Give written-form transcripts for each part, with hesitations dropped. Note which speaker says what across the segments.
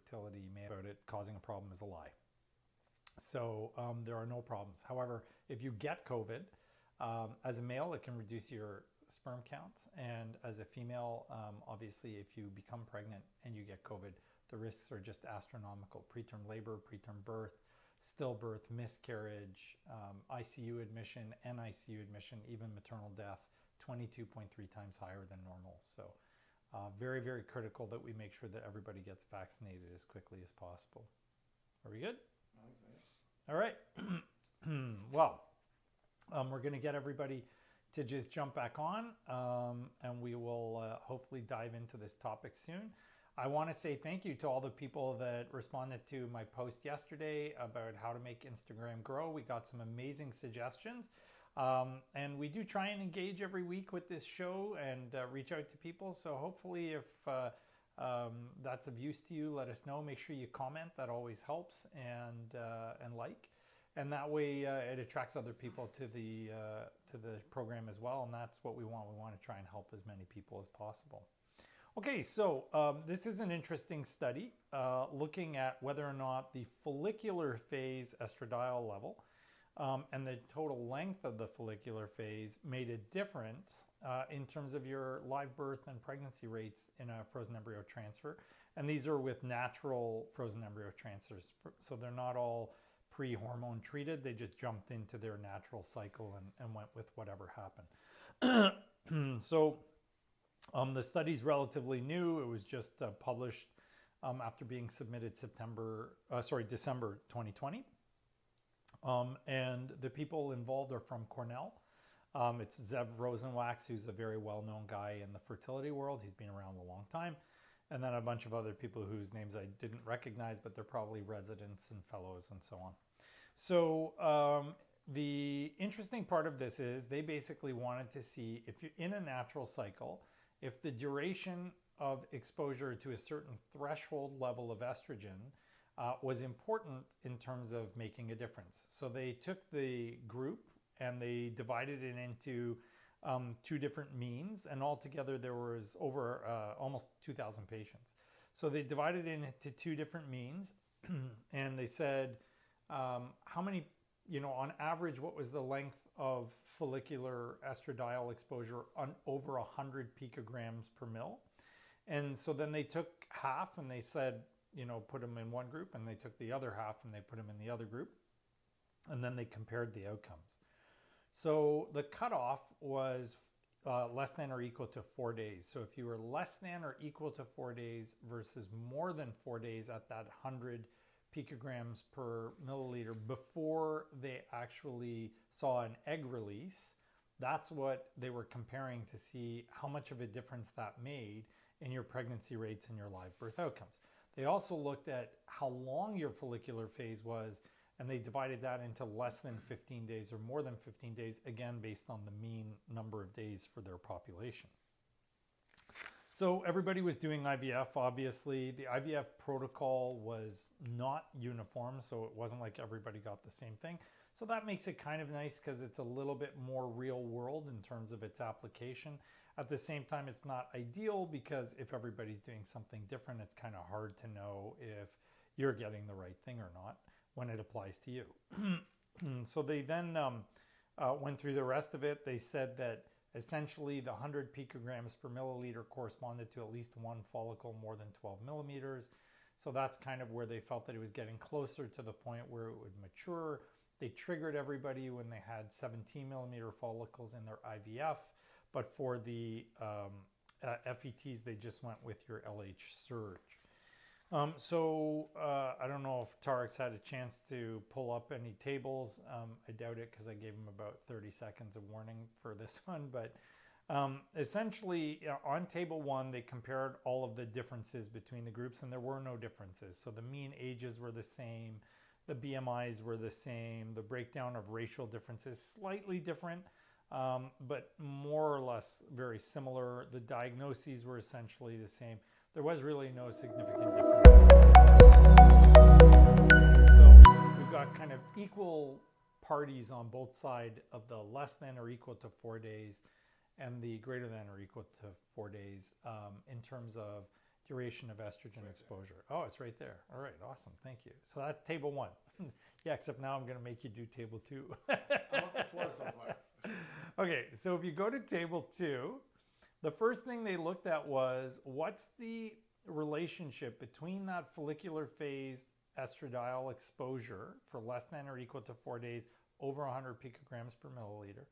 Speaker 1: infertility may about it causing a problem is a lie. So there are no problems. However, if you get COVID, as a male, it can reduce your sperm counts. And as a female, obviously, if you become pregnant and you get COVID, the risks are just astronomical. Preterm labor, preterm birth, stillbirth, miscarriage, ICU admission, NICU admission, even maternal death, 22.3 times higher than normal. So very, very critical that we make sure that everybody gets vaccinated as quickly as possible. Are we good? All right. Well, we're going to get everybody to just jump back on, and we will hopefully dive into this topic soon. I want to say thank you to all the people that responded to my post yesterday about how to make Instagram grow. We got some amazing suggestions, and we do try and engage every week with this show and reach out to people. So hopefully if that's of use to you, let us know. Make sure you comment. That always helps, and like. And that way it attracts other people to the program as well. And that's what we want. We want to try and help as many people as possible. Okay, so this is an interesting study looking at whether or not the follicular phase estradiol level and the total length of the follicular phase made a difference in terms of your live birth and pregnancy rates in a frozen embryo transfer. And these are with natural frozen embryo transfers. So they're not all pre-hormone treated. They just jumped into their natural cycle and went with whatever happened. So the study's relatively new. It was just published after being submitted December 2020. And the people involved are from Cornell. It's Zev Rosenwax, who's a very well-known guy in the fertility world. He's been around a long time. And then a bunch of other people whose names I didn't recognize, but they're probably residents and fellows and so on. So the interesting part of this is they basically wanted to see if you're in a natural cycle, if the duration of exposure to a certain threshold level of estrogen was important in terms of making a difference. So they took the group and they divided it into two different means, and altogether there was over almost 2,000 patients. So they divided it into two different means, and they said how many, on average, what was the length of follicular estradiol exposure on over 100 picograms per mil. And so then they took half and they said, put them in one group, and they took the other half and they put them in the other group, and then they compared the outcomes. So the cutoff was less than or equal to 4 days. So if you were less than or equal to 4 days versus more than 4 days at that 100 picograms per milliliter before they actually saw an egg release, that's what they were comparing to see how much of a difference that made in your pregnancy rates and your live birth outcomes. They also looked at how long your follicular phase was, and they divided that into less than 15 days or more than 15 days, again, based on the mean number of days for their population. So everybody was doing IVF, obviously. The IVF protocol was not uniform, so it wasn't like everybody got the same thing. So that makes it kind of nice because it's a little bit more real world in terms of its application. At the same time, it's not ideal because if everybody's doing something different, it's kind of hard to know if you're getting the right thing or not when it applies to you. So they then went through the rest of it. They said that essentially the 100 picograms per milliliter corresponded to at least one follicle more than 12 millimeters. So that's kind of where they felt that it was getting closer to the point where it would mature. They triggered everybody when they had 17 millimeter follicles in their IVF, but for the FETs, they just went with your LH surge. I don't know if Tarek's had a chance to pull up any tables. I doubt it because I gave him about 30 seconds of warning for this one. But essentially, on table 1, they compared all of the differences between the groups, and there were no differences. So the mean ages were the same. The BMIs were the same. The breakdown of racial differences slightly different, but more or less very similar. The diagnoses were essentially the same. There was really no significant difference. So we've got kind of equal parties on both sides of the less than or equal to 4 days and the greater than or equal to 4 days in terms of duration of estrogen exposure. Oh, it's right there. All right, awesome, thank you. So that's table 1. Yeah, except now I'm going to make you do table 2.
Speaker 2: I'm up to 4 so far.
Speaker 1: Okay, so if you go to table 2, the first thing they looked at was what's the relationship between that follicular phase estradiol exposure for less than or equal to 4 days over 100 picograms per milliliter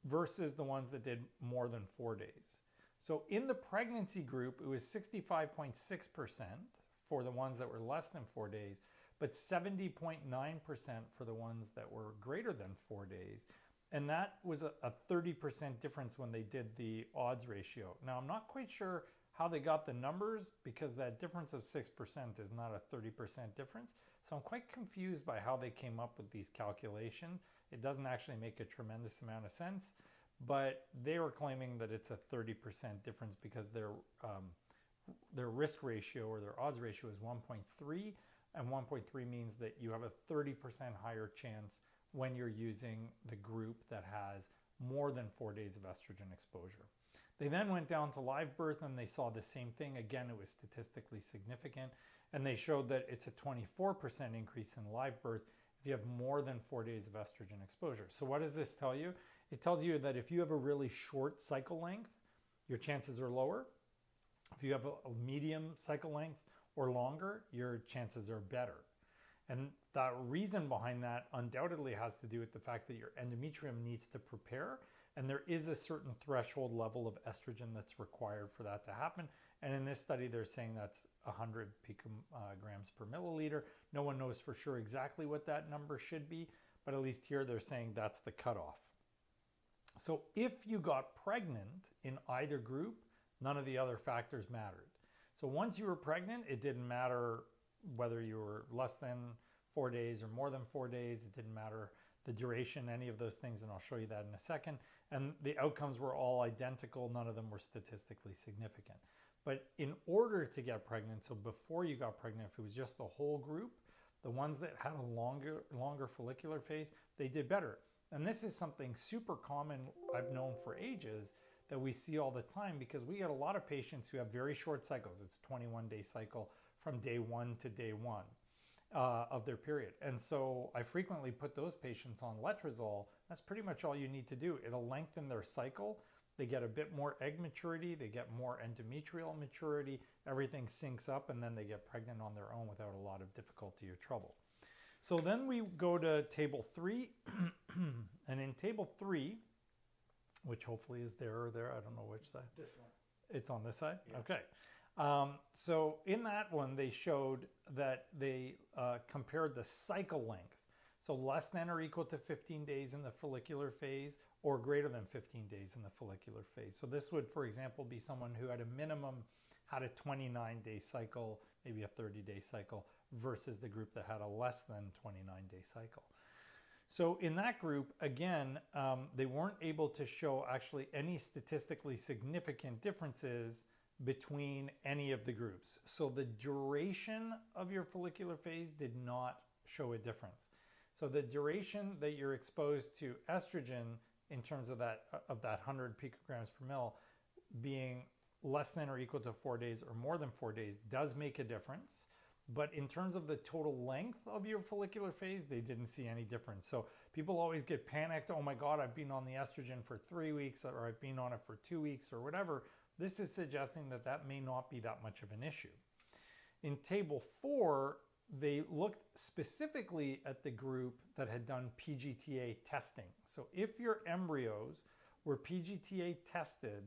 Speaker 1: versus the ones that did more than 4 days. So in the pregnancy group, it was 65.6% for the ones that were less than 4 days, but 70.9% for the ones that were greater than 4 days. And that was a 30% difference when they did the odds ratio. Now, I'm not quite sure how they got the numbers because that difference of 6% is not a 30% difference. So I'm quite confused by how they came up with these calculations. It doesn't actually make a tremendous amount of sense, but they were claiming that it's a 30% difference because their risk ratio or their odds ratio is 1.3, and 1.3 means that you have a 30% higher chance when you're using the group that has more than 4 days of estrogen exposure. They then went down to live birth and they saw the same thing. Again, it was statistically significant, and they showed that it's a 24% increase in live birth if you have more than 4 days of estrogen exposure. So what does this tell you? It tells you that if you have a really short cycle length, your chances are lower. If you have a medium cycle length or longer, your chances are better. And the reason behind that undoubtedly has to do with the fact that your endometrium needs to prepare, and there is a certain threshold level of estrogen that's required for that to happen. And in this study, they're saying that's 100 picograms per milliliter. No one knows for sure exactly what that number should be, but at least here they're saying that's the cutoff. So if you got pregnant in either group, none of the other factors mattered. So once you were pregnant, it didn't matter whether you were less than 4 days or more than 4 days. It didn't matter the duration, any of those things, and I'll show you that in a second. And the outcomes were all identical. None of them were statistically significant. But in order to get pregnant, so before you got pregnant, if it was just the whole group, the ones that had a longer follicular phase, they did better. And this is something super common I've known for ages that we see all the time, because we get a lot of patients who have very short cycles. It's 21-day cycle from day 1 to day 1 of their period. And so I frequently put those patients on letrozole. That's pretty much all you need to do. It'll lengthen their cycle. They get a bit more egg maturity. They get more endometrial maturity. Everything syncs up, and then they get pregnant on their own without a lot of difficulty or trouble. So then we go to table 3. And in table 3, which hopefully is there or there, I don't know which side.
Speaker 2: This one.
Speaker 1: It's on this side?
Speaker 2: Yeah.
Speaker 1: Okay. So in that one, they showed that they compared the cycle length. So less than or equal to 15 days in the follicular phase or greater than 15 days in the follicular phase. So this would, for example, be someone who at a minimum had a 29-day cycle, maybe a 30-day cycle, versus the group that had a less than 29-day cycle. So in that group, again, they weren't able to show actually any statistically significant differences between any of the groups. So the duration of your follicular phase did not show a difference. So the duration that you're exposed to estrogen in terms of that 100 picograms per mil being less than or equal to 4 days or more than 4 days does make a difference. But in terms of the total length of your follicular phase, they didn't see any difference. So people always get panicked. Oh my God, I've been on the estrogen for 3 weeks, or I've been on it for 2 weeks or whatever. This is suggesting that that may not be that much of an issue. In table 4, they looked specifically at the group that had done PGTA testing. So if your embryos were PGTA tested,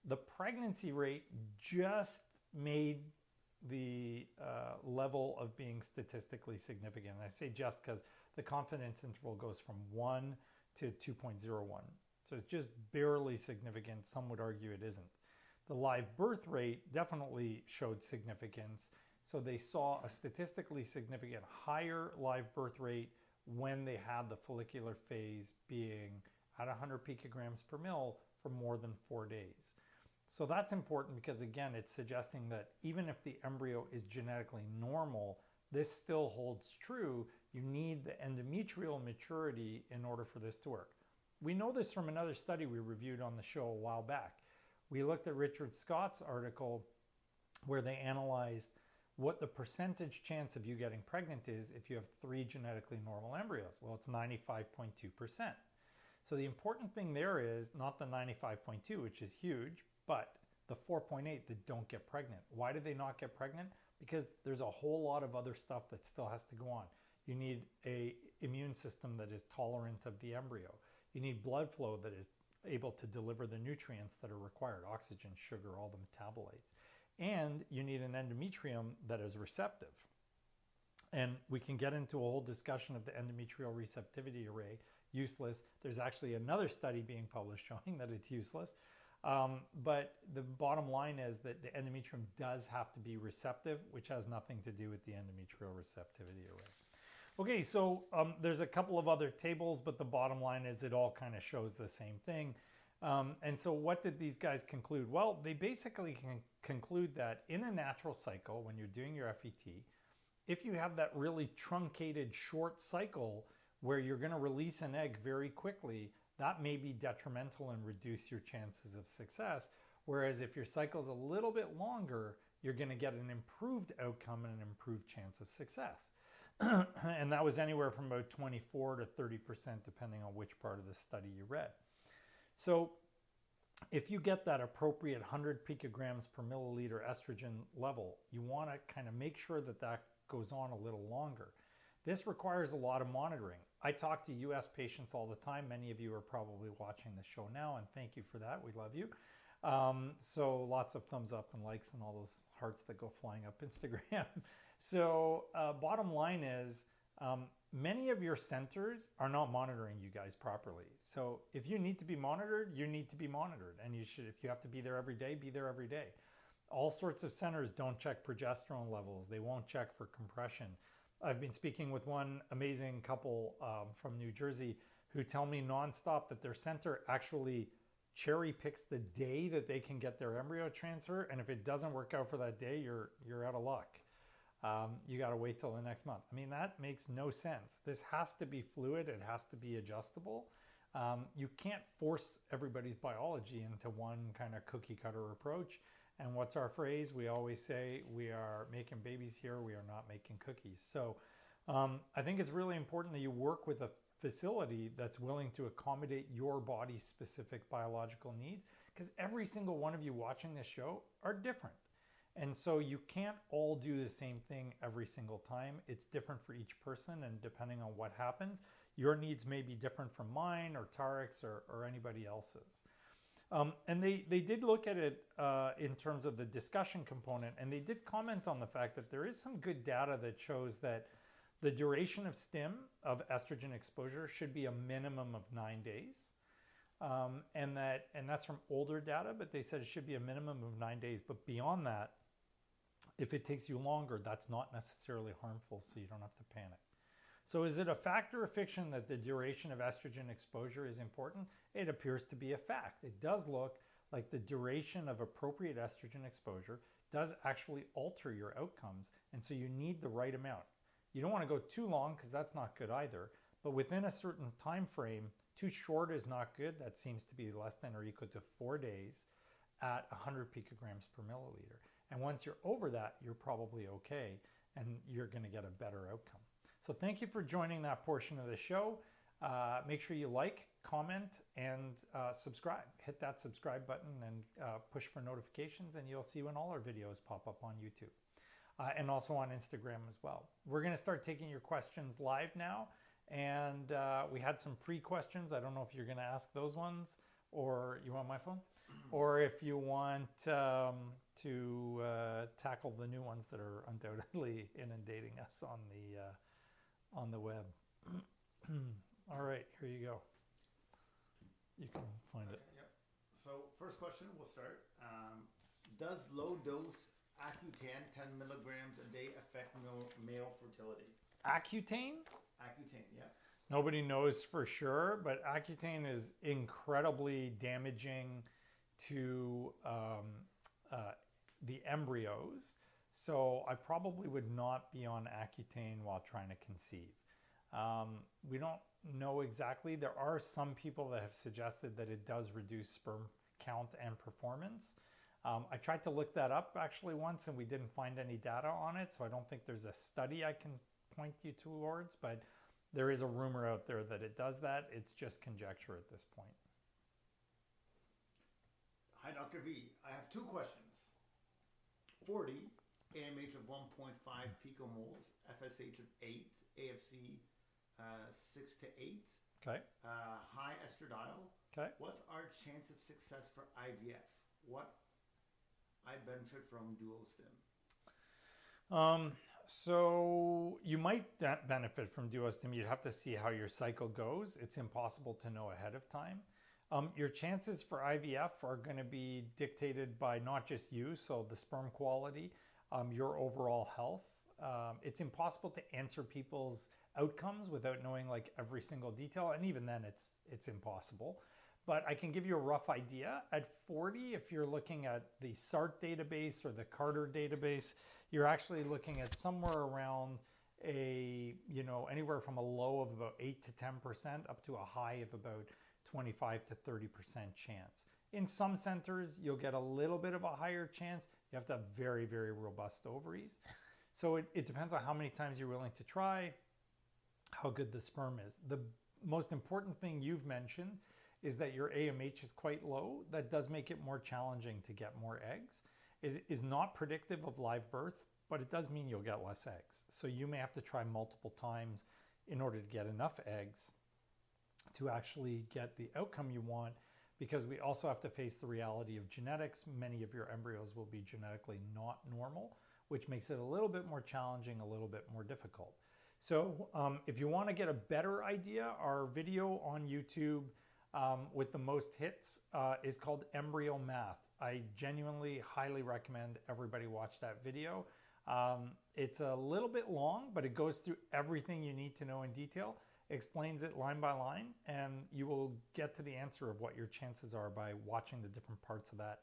Speaker 1: the pregnancy rate just made the level of being statistically significant. And I say just because the confidence interval goes from 1 to 2.01. So it's just barely significant. Some would argue it isn't. The live birth rate definitely showed significance. So they saw a statistically significant higher live birth rate when they had the follicular phase being at 100 picograms per mil for more than 4 days. So that's important because, again, it's suggesting that even if the embryo is genetically normal, this still holds true. You need the endometrial maturity in order for this to work. We know this from another study we reviewed on the show a while back. We looked at Richard Scott's article where they analyzed what the percentage chance of you getting pregnant is if you have 3 genetically normal embryos. Well, it's 95.2%. So the important thing there is not the 95.2, which is huge, but the 4.8 that don't get pregnant. Why do they not get pregnant? Because there's a whole lot of other stuff that still has to go on. You need an immune system that is tolerant of the embryo. You need blood flow that is able to deliver the nutrients that are required, oxygen, sugar, all the metabolites. And you need an endometrium that is receptive. And we can get into a whole discussion of the endometrial receptivity array, useless. There's actually another study being published showing that it's useless. But the bottom line is that the endometrium does have to be receptive, which has nothing to do with the endometrial receptivity array. Okay, so there's a couple of other tables, but the bottom line is it all kind of shows the same thing. And so what did these guys conclude? Well, they basically can conclude that in a natural cycle, when you're doing your FET, if you have that really truncated short cycle where you're going to release an egg very quickly, that may be detrimental and reduce your chances of success. Whereas if your cycle is a little bit longer, you're going to get an improved outcome and an improved chance of success. And that was anywhere from about 24 to 30%, depending on which part of the study you read. So if you get that appropriate 100 picograms per milliliter estrogen level, you want to kind of make sure that that goes on a little longer. This requires a lot of monitoring. I talk to US patients all the time. Many of you are probably watching the show now, and thank you for that. We love you. So lots of thumbs up and likes and all those hearts that go flying up Instagram. So bottom line is many of your centers are not monitoring you guys properly. So if you need to be monitored, you need to be monitored. And you should, if you have to be there every day, be there every day. All sorts of centers don't check progesterone levels. They won't check for compression. I've been speaking with one amazing couple from New Jersey who tell me nonstop that their center actually cherry picks the day that they can get their embryo transfer. And if it doesn't work out for that day, you're out of luck. You got to wait till the next month. I mean, that makes no sense. This has to be fluid. It has to be adjustable. You can't force everybody's biology into one kind of cookie cutter approach. And what's our phrase? We always say, we are making babies here. We are not making cookies. So I think it's really important that you work with a facility that's willing to accommodate your body's specific biological needs, because every single one of you watching this show are different. And so you can't all do the same thing every single time. It's different for each person, and depending on what happens, your needs may be different from mine or Tarek's or anybody else's. And they did look at it in terms of the discussion component, and they did comment on the fact that there is some good data that shows that the duration of stim of estrogen exposure should be a minimum of 9 days. And that's from older data, but they said it should be a minimum of 9 days. But beyond that, if it takes you longer, that's not necessarily harmful, so you don't have to panic. So is it a fact or a fiction that the duration of estrogen exposure is important? It appears to be a fact. It does look like the duration of appropriate estrogen exposure does actually alter your outcomes, and so you need the right amount. You don't want to go too long because that's not good either, but within a certain time frame, too short is not good. That seems to be less than or equal to 4 days at 100 picograms per milliliter. And once you're over that, you're probably okay, and you're going to get a better outcome. So thank you for joining that portion of the show. Make sure you like, comment, and subscribe. Hit that subscribe button and push for notifications, and you'll see when all our videos pop up on YouTube. And also on Instagram as well. We're going to start taking your questions live now. And we had some pre-questions. I don't know if you're going to ask those ones, or you want my phone? Or if you want to tackle the new ones that are undoubtedly inundating us on the web. All right, here you go. You can find it.
Speaker 2: Yep. So first question, we'll start. Does low dose Accutane 10 milligrams a day affect male fertility?
Speaker 1: Accutane?
Speaker 2: Accutane, yeah.
Speaker 1: Nobody knows for sure, but Accutane is incredibly damaging to the embryos. So I probably would not be on Accutane while trying to conceive. We don't know exactly. There are some people that have suggested that it does reduce sperm count and performance. I tried to look that up actually once and we didn't find any data on it, so I don't think there's a study I can point you towards, but there is a rumor out there that it does that. It's just conjecture at this point.
Speaker 2: Hi, Dr. V. I have two questions. 40, AMH of 1.5 picomoles, FSH of 8, AFC 6 to 8.
Speaker 1: Okay.
Speaker 2: High estradiol.
Speaker 1: Okay.
Speaker 2: What's our chance of success for IVF? What I benefit from duostim?
Speaker 1: So you might benefit from duostim. You'd have to see how your cycle goes. It's impossible to know ahead of time. Your chances for IVF are going to be dictated by not just you, so the sperm quality, your overall health. It's impossible to answer people's outcomes without knowing like every single detail, and even then it's impossible. But I can give you a rough idea. At 40, if you're looking at the SART database or the Carter database, you're actually looking at somewhere around anywhere from a low of about 8 to 10% up to a high of about 25 to 30% chance. In some centers, you'll get a little bit of a higher chance. You have to have very, very robust ovaries. So it depends on how many times you're willing to try, how good the sperm is. The most important thing you've mentioned is that your AMH is quite low. That does make it more challenging to get more eggs. It is not predictive of live birth, but it does mean you'll get less eggs. So you may have to try multiple times in order to get enough eggs to actually get the outcome you want, because we also have to face the reality of genetics. Many of your embryos will be genetically not normal, which makes it a little bit more challenging, a little bit more difficult. So if you want to get a better idea, our video on YouTube with the most hits is called Embryo Math. I genuinely highly recommend everybody watch that video. It's a little bit long, but it goes through everything you need to know in detail, explains it line by line, and you will get to the answer of what your chances are by watching the different parts of that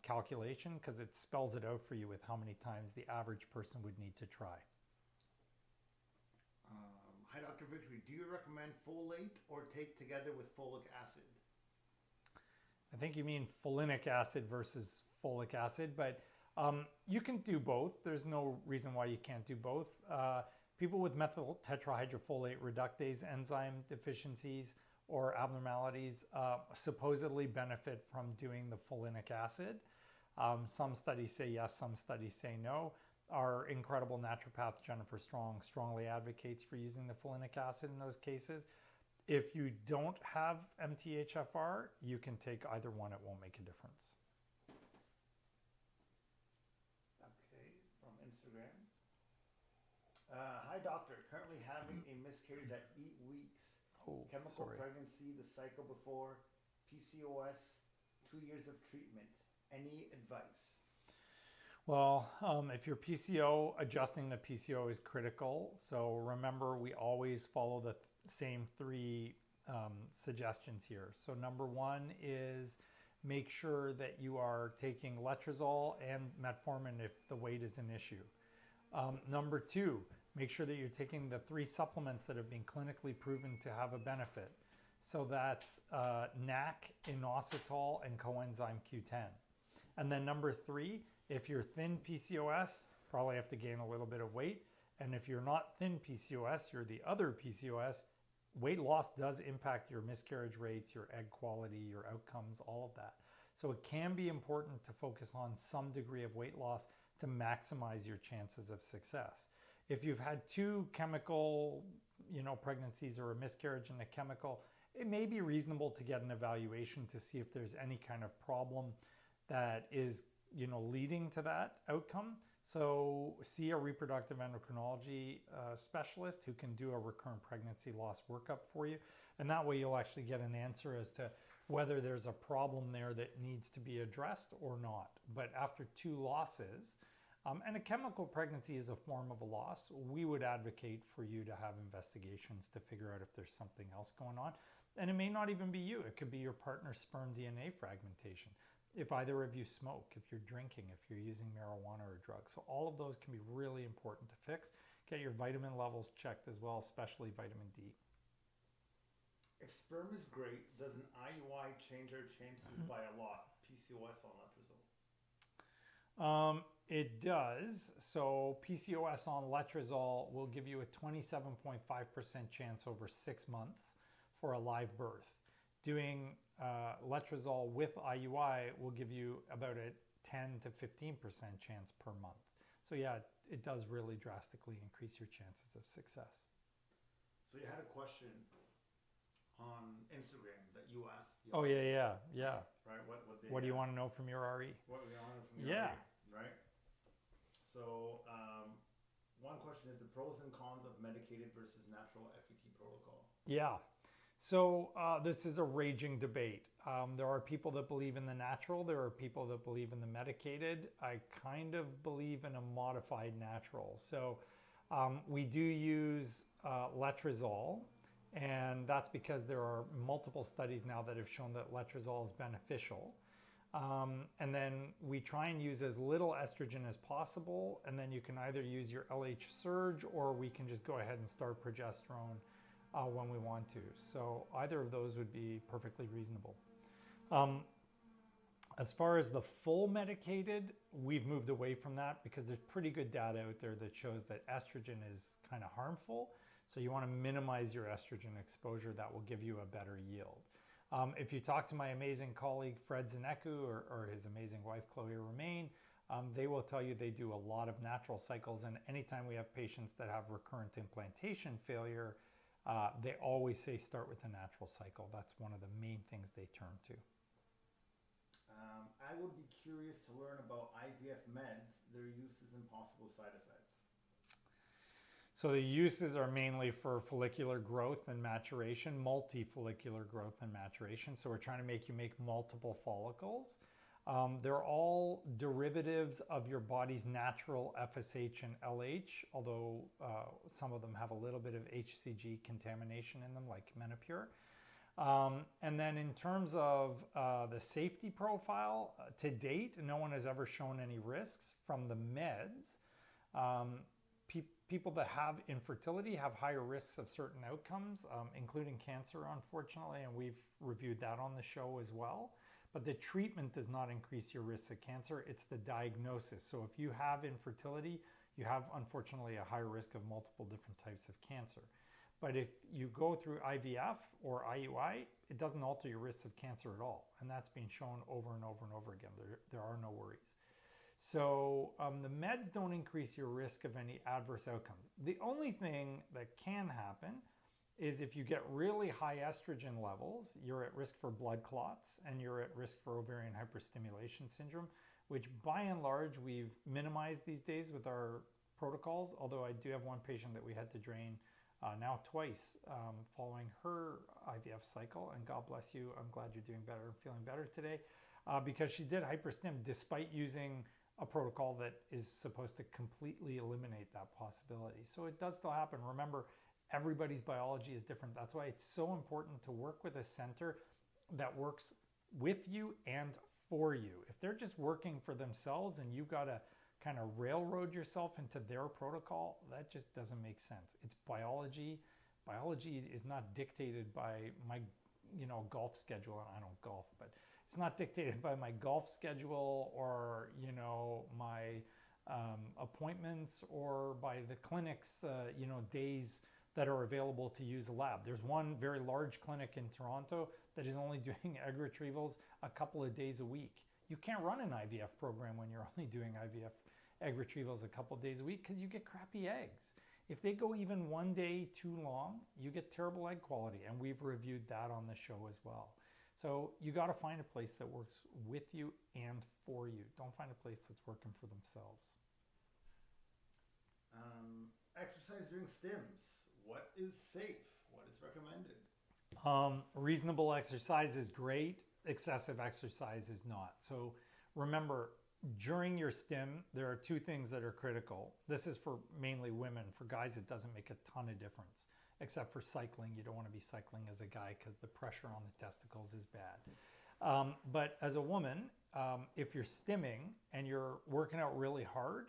Speaker 1: calculation, because it spells it out for you with how many times the average person would need to try.
Speaker 2: Hi, Dr. Victory. Do you recommend folate or take together with folic acid?
Speaker 1: I think you mean folinic acid versus folic acid, but you can do both. There's no reason why you can't do both. People with methyl tetrahydrofolate reductase enzyme deficiencies or abnormalities supposedly benefit from doing the folinic acid. Some studies say yes, some studies say no. Our incredible naturopath, Jennifer Strong, strongly advocates for using the folinic acid in those cases. If you don't have MTHFR, you can take either one. It won't make a difference.
Speaker 2: Okay, from Instagram. Hi, doctor. Currently having a miscarriage at 8 weeks.
Speaker 1: Oh,
Speaker 2: Chemical
Speaker 1: sorry.
Speaker 2: pregnancy, the cycle before, PCOS, 2 years of treatment. Any advice?
Speaker 1: Well, if you're PCO, adjusting the PCO is critical. So remember, we always follow the same three suggestions here. So number one is make sure that you are taking letrozole and metformin if the weight is an issue. Number two, make sure that you're taking the 3 supplements that have been clinically proven to have a benefit. So that's NAC, inositol, and coenzyme Q10. And then number 3, if you're thin PCOS, probably have to gain a little bit of weight. And if you're not thin PCOS, you're the other PCOS, weight loss does impact your miscarriage rates, your egg quality, your outcomes, all of that. So it can be important to focus on some degree of weight loss to maximize your chances of success. If you've had 2 chemical, pregnancies or a miscarriage and a chemical, it may be reasonable to get an evaluation to see if there's any kind of problem that is leading to that outcome. So see a reproductive endocrinology specialist who can do a recurrent pregnancy loss workup for you. And that way you'll actually get an answer as to whether there's a problem there that needs to be addressed or not. But after 2 losses, and a chemical pregnancy is a form of a loss, we would advocate for you to have investigations to figure out if there's something else going on. And it may not even be you. It could be your partner's sperm DNA fragmentation. If either of you smoke, if you're drinking, if you're using marijuana or drugs. So all of those can be really important to fix. Get your vitamin levels checked as well, especially vitamin D.
Speaker 2: If sperm is great, does an IUI change our chances by a lot? PCOS on letrozole.
Speaker 1: It does. So PCOS on letrozole will give you a 27.5% chance over 6 months for a live birth. Doing letrozole with IUI will give you about a 10 to 15% chance per month. So yeah, it does really drastically increase your chances of success.
Speaker 2: So you had a question on Instagram that you asked.
Speaker 1: Oh yeah.
Speaker 2: Right.
Speaker 1: What do you want to know from your RE?
Speaker 2: What we want from your RE, right? So one question is the pros and cons of medicated versus natural FET protocol.
Speaker 1: Yeah. So this is a raging debate. There are people that believe in the natural. There are people that believe in the medicated. I kind of believe in a modified natural. So we do use letrozole, and that's because there are multiple studies now that have shown that letrozole is beneficial. And then we try and use as little estrogen as possible, and then you can either use your LH surge or we can just go ahead and start progesterone when we want to. So either of those would be perfectly reasonable. As far as the full medicated, we've moved away from that because there's pretty good data out there that shows that estrogen is kind of harmful. So you want to minimize your estrogen exposure. That will give you a better yield. If you talk to my amazing colleague Fred Zaneku or his amazing wife Chloe Romain, they will tell you they do a lot of natural cycles, and anytime we have patients that have recurrent implantation failure, they always say start with a natural cycle. That's one of the main things they turn to.
Speaker 2: I would be curious to learn about IVF meds, their uses and possible side effects.
Speaker 1: So the uses are mainly for follicular growth and maturation, multifollicular growth and maturation. So we're trying to make you make multiple follicles. They're all derivatives of your body's natural FSH and LH, although some of them have a little bit of HCG contamination in them, like Menopur. And then in terms of the safety profile, to date, no one has ever shown any risks from the meds. People that have infertility have higher risks of certain outcomes, including cancer, unfortunately, and we've reviewed that on the show as well. But the treatment does not increase your risks of cancer, it's the diagnosis. So if you have infertility, you have, unfortunately, a higher risk of multiple different types of cancer. But if you go through IVF or IUI, it doesn't alter your risks of cancer at all. And that's been shown over and over and over again. There are no worries. So the meds don't increase your risk of any adverse outcomes. The only thing that can happen is if you get really high estrogen levels, you're at risk for blood clots and you're at risk for ovarian hyperstimulation syndrome, which by and large we've minimized these days with our protocols, although I do have one patient that we had to drain now twice following her IVF cycle, and God bless you, I'm glad you're doing better and feeling better today, because she did hyperstim despite using a protocol that is supposed to completely eliminate that possibility. So it does still happen. Remember, everybody's biology is different. That's why it's so important to work with a center that works with you and for you. If they're just working for themselves and you've got to kind of railroad yourself into their protocol, that just doesn't make sense. It's biology. Biology is not dictated by my, golf schedule. I don't golf, but it's not dictated by my golf schedule or, my appointments or by the clinics, days that are available to use a lab. There's one very large clinic in Toronto that is only doing egg retrievals a couple of days a week. You can't run an IVF program when you're only doing IVF egg retrievals a couple of days a week because you get crappy eggs. If they go even one day too long, you get terrible egg quality, and we've reviewed that on the show as well. So you got to find a place that works with you and for you. Don't find a place that's working for themselves.
Speaker 2: Exercise during stims. What is safe? What is recommended?
Speaker 1: Reasonable exercise is great. Excessive exercise is not. So remember, during your stim, there are two things that are critical. This is for mainly women. For guys, it doesn't make a ton of difference. Except for cycling, you don't want to be cycling as a guy because the pressure on the testicles is bad. But as a woman, if you're stimming and you're working out really hard,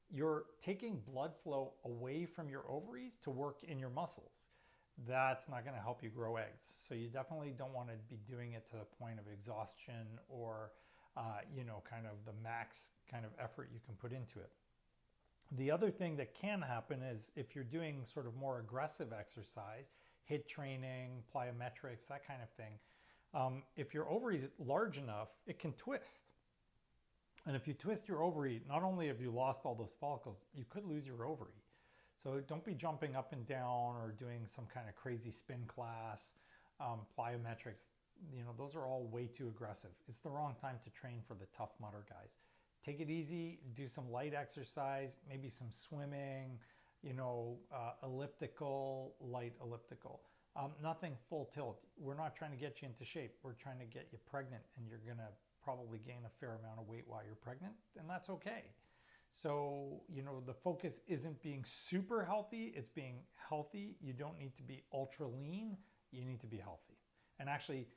Speaker 1: you're taking blood flow away from your ovaries to work in your muscles. That's not going to help you grow eggs. So you definitely don't want to be doing it to the point of exhaustion or kind of the max kind of effort you can put into it. The other thing that can happen is if you're doing sort of more aggressive exercise, HIIT training, plyometrics, that kind of thing, if your ovary is large enough, it can twist. And if you twist your ovary, not only have you lost all those follicles, you could lose your ovary. So don't be jumping up and down or doing some kind of crazy spin class, plyometrics. Those are all way too aggressive. It's the wrong time to train for the Tough Mudder guys. Take it easy, do some light exercise, maybe some swimming, elliptical, light elliptical. Nothing full tilt. We're not trying to get you into shape. We're trying to get you pregnant, and you're going to probably gain a fair amount of weight while you're pregnant, and that's okay. So, the focus isn't being super healthy, it's being healthy. You don't need to be ultra lean, you need to be healthy. And actually,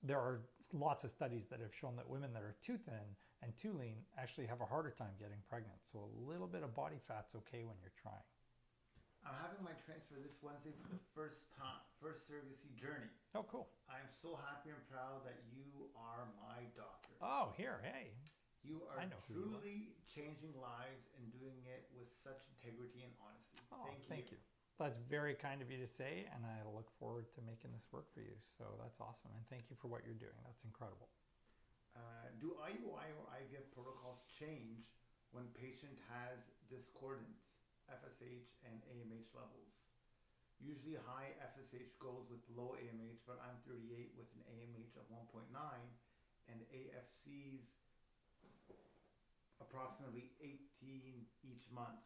Speaker 1: there are lots of studies that have shown that women that are too thin and too lean actually have a harder time getting pregnant. So a little bit of body fat's okay when you're trying.
Speaker 2: I'm having my transfer this Wednesday for the first surrogacy journey.
Speaker 1: Oh, cool.
Speaker 2: I'm so happy and proud that you are my doctor.
Speaker 1: Oh, here, hey.
Speaker 2: You are truly changing lives and doing it with such integrity and honesty.
Speaker 1: Oh, thank you. That's very kind of you to say, and I look forward to making this work for you. So that's awesome, and thank you for what you're doing. That's incredible.
Speaker 2: Do IUI or IVF protocols change when patient has discordance, FSH and AMH levels? Usually high FSH goes with low AMH, but I'm 38 with an AMH of 1.9 and AFCs approximately 18 each month,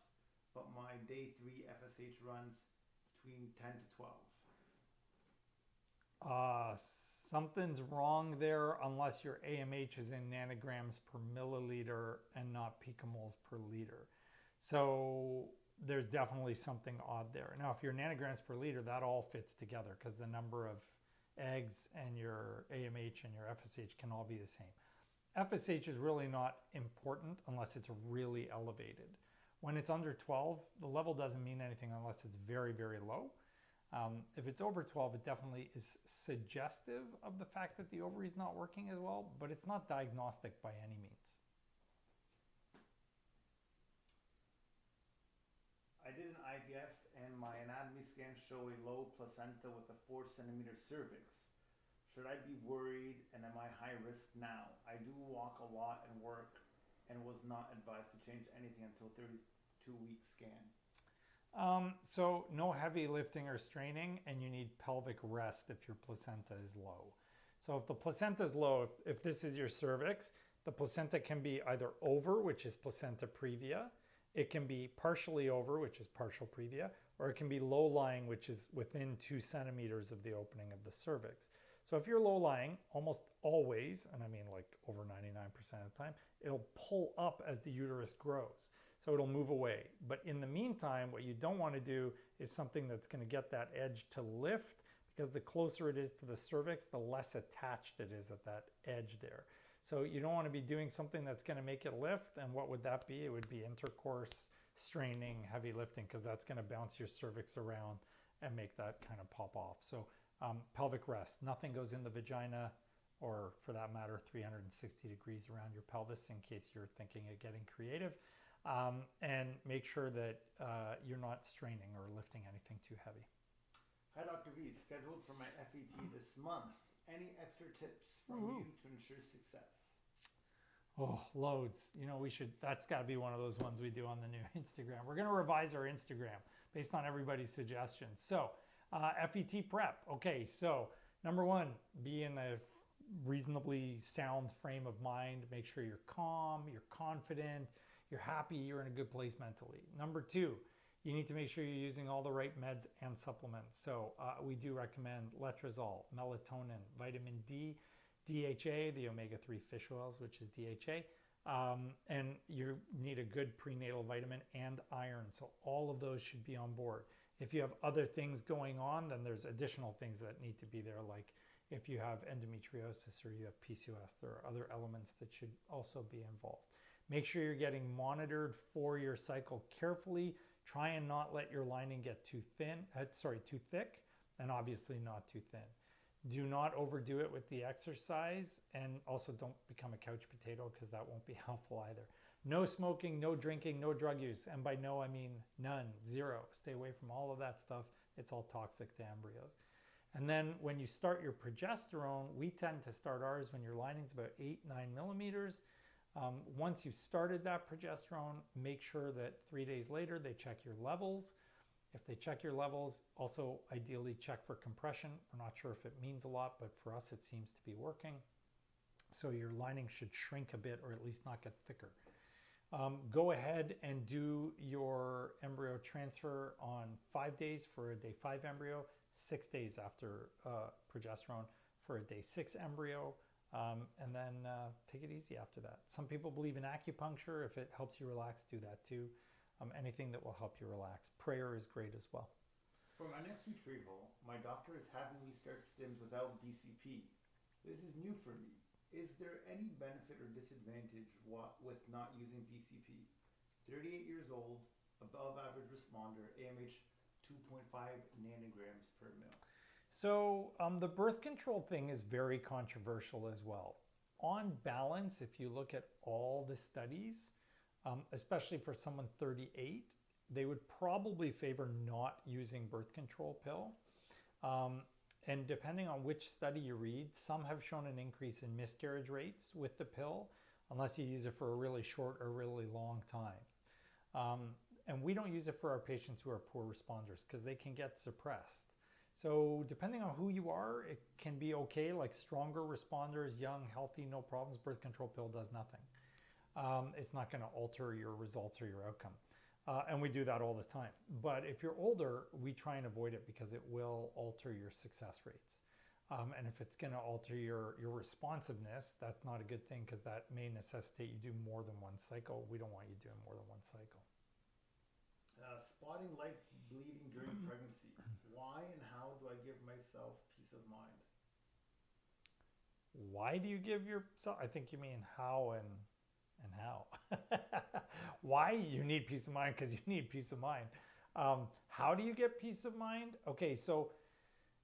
Speaker 2: but my day 3 FSH runs between 10 to 12.
Speaker 1: Something's wrong there unless your AMH is in nanograms per milliliter and not picomoles per liter. So there's definitely something odd there. Now, if you're nanograms per liter, that all fits together because the number of eggs and your AMH and your FSH can all be the same. FSH is really not important unless it's really elevated. When it's under 12, the level doesn't mean anything unless it's very, very low. If it's over 12, it definitely is suggestive of the fact that the ovary is not working as well, but it's not diagnostic by any means.
Speaker 2: I did an IVF and my anatomy scans show a low placenta with a 4 centimeter cervix. Should I be worried, and am I high risk now? I do walk a lot and work and was not advised to change anything until 32-week scan.
Speaker 1: So no heavy lifting or straining, and you need pelvic rest if your placenta is low. So if the placenta is low, if this is your cervix, the placenta can be either over, which is placenta previa, it can be partially over, which is partial previa, or it can be low-lying, which is within 2 centimeters of the opening of the cervix. So if you're low-lying, almost always, and I mean like over 99% of the time, it'll pull up as the uterus grows. So it'll move away. But in the meantime, what you don't want to do is something that's going to get that edge to lift, because the closer it is to the cervix, the less attached it is at that edge there. So you don't want to be doing something that's going to make it lift. And what would that be? It would be intercourse, straining, heavy lifting, because that's going to bounce your cervix around and make that kind of pop off. So pelvic rest, nothing goes in the vagina, or for that matter, 360 degrees around your pelvis in case you're thinking of getting creative. And make sure that you're not straining or lifting anything too heavy.
Speaker 2: Hi, Dr. V. Scheduled for my FET this month. Any extra tips from you to ensure success?
Speaker 1: Oh, loads. That's got to be one of those ones we do on the new Instagram. We're going to revise our Instagram based on everybody's suggestions. So, FET prep. Okay, so number one, be in a reasonably sound frame of mind. Make sure you're calm, you're confident, you're happy, you're in a good place mentally. Number two, you need to make sure you're using all the right meds and supplements. So we do recommend letrozole, melatonin, vitamin D, DHA, the omega-3 fish oils, which is DHA, and you need a good prenatal vitamin and iron. So all of those should be on board. If you have other things going on, then there's additional things that need to be there, like if you have endometriosis or you have PCOS, there are other elements that should also be involved. Make sure you're getting monitored for your cycle carefully. Try and not let your lining get too thick, and obviously not too thin. Do not overdo it with the exercise, and also don't become a couch potato because that won't be helpful either. No smoking, no drinking, no drug use. And by no, I mean none, zero. Stay away from all of that stuff. It's all toxic to embryos. And then when you start your progesterone, we tend to start ours when your lining's about 8, 9 millimeters. Once you've started that progesterone, make sure that 3 days later they check your levels. If they check your levels, also ideally check for compression. We're not sure if it means a lot, but for us it seems to be working. So your lining should shrink a bit or at least not get thicker. Go ahead and do your embryo transfer on 5 days for a day 5 embryo, 6 days after progesterone for a day 6 embryo, and then take it easy after that. Some people believe in acupuncture. If it helps you relax, do that too. Anything that will help you relax. Prayer is great as well.
Speaker 2: For my next retrieval, my doctor is having me start stims without BCP. This is new for me. Is there any benefit or disadvantage with not using BCP? 38 years old, above average responder, AMH 2.5 nanograms per mil.
Speaker 1: So the birth control thing is very controversial as well. On balance, if you look at all the studies, especially for someone 38, they would probably favor not using birth control pill. And depending on which study you read, some have shown an increase in miscarriage rates with the pill, unless you use it for a really short or really long time. And we don't use it for our patients who are poor responders because they can get suppressed. So depending on who you are, it can be okay, like stronger responders, young, healthy, no problems, birth control pill does nothing. It's not going to alter your results or your outcome. And we do that all the time. But if you're older, we try and avoid it because it will alter your success rates. And if it's going to alter your responsiveness, that's not a good thing because that may necessitate you do more than one cycle. We don't want you doing more than one cycle.
Speaker 2: Spotting light bleeding during pregnancy. Why and how do I give myself peace of mind?
Speaker 1: Why do you give yourself? I think you mean how and how. Why you need peace of mind? Because you need peace of mind. How do you get peace of mind? Okay, so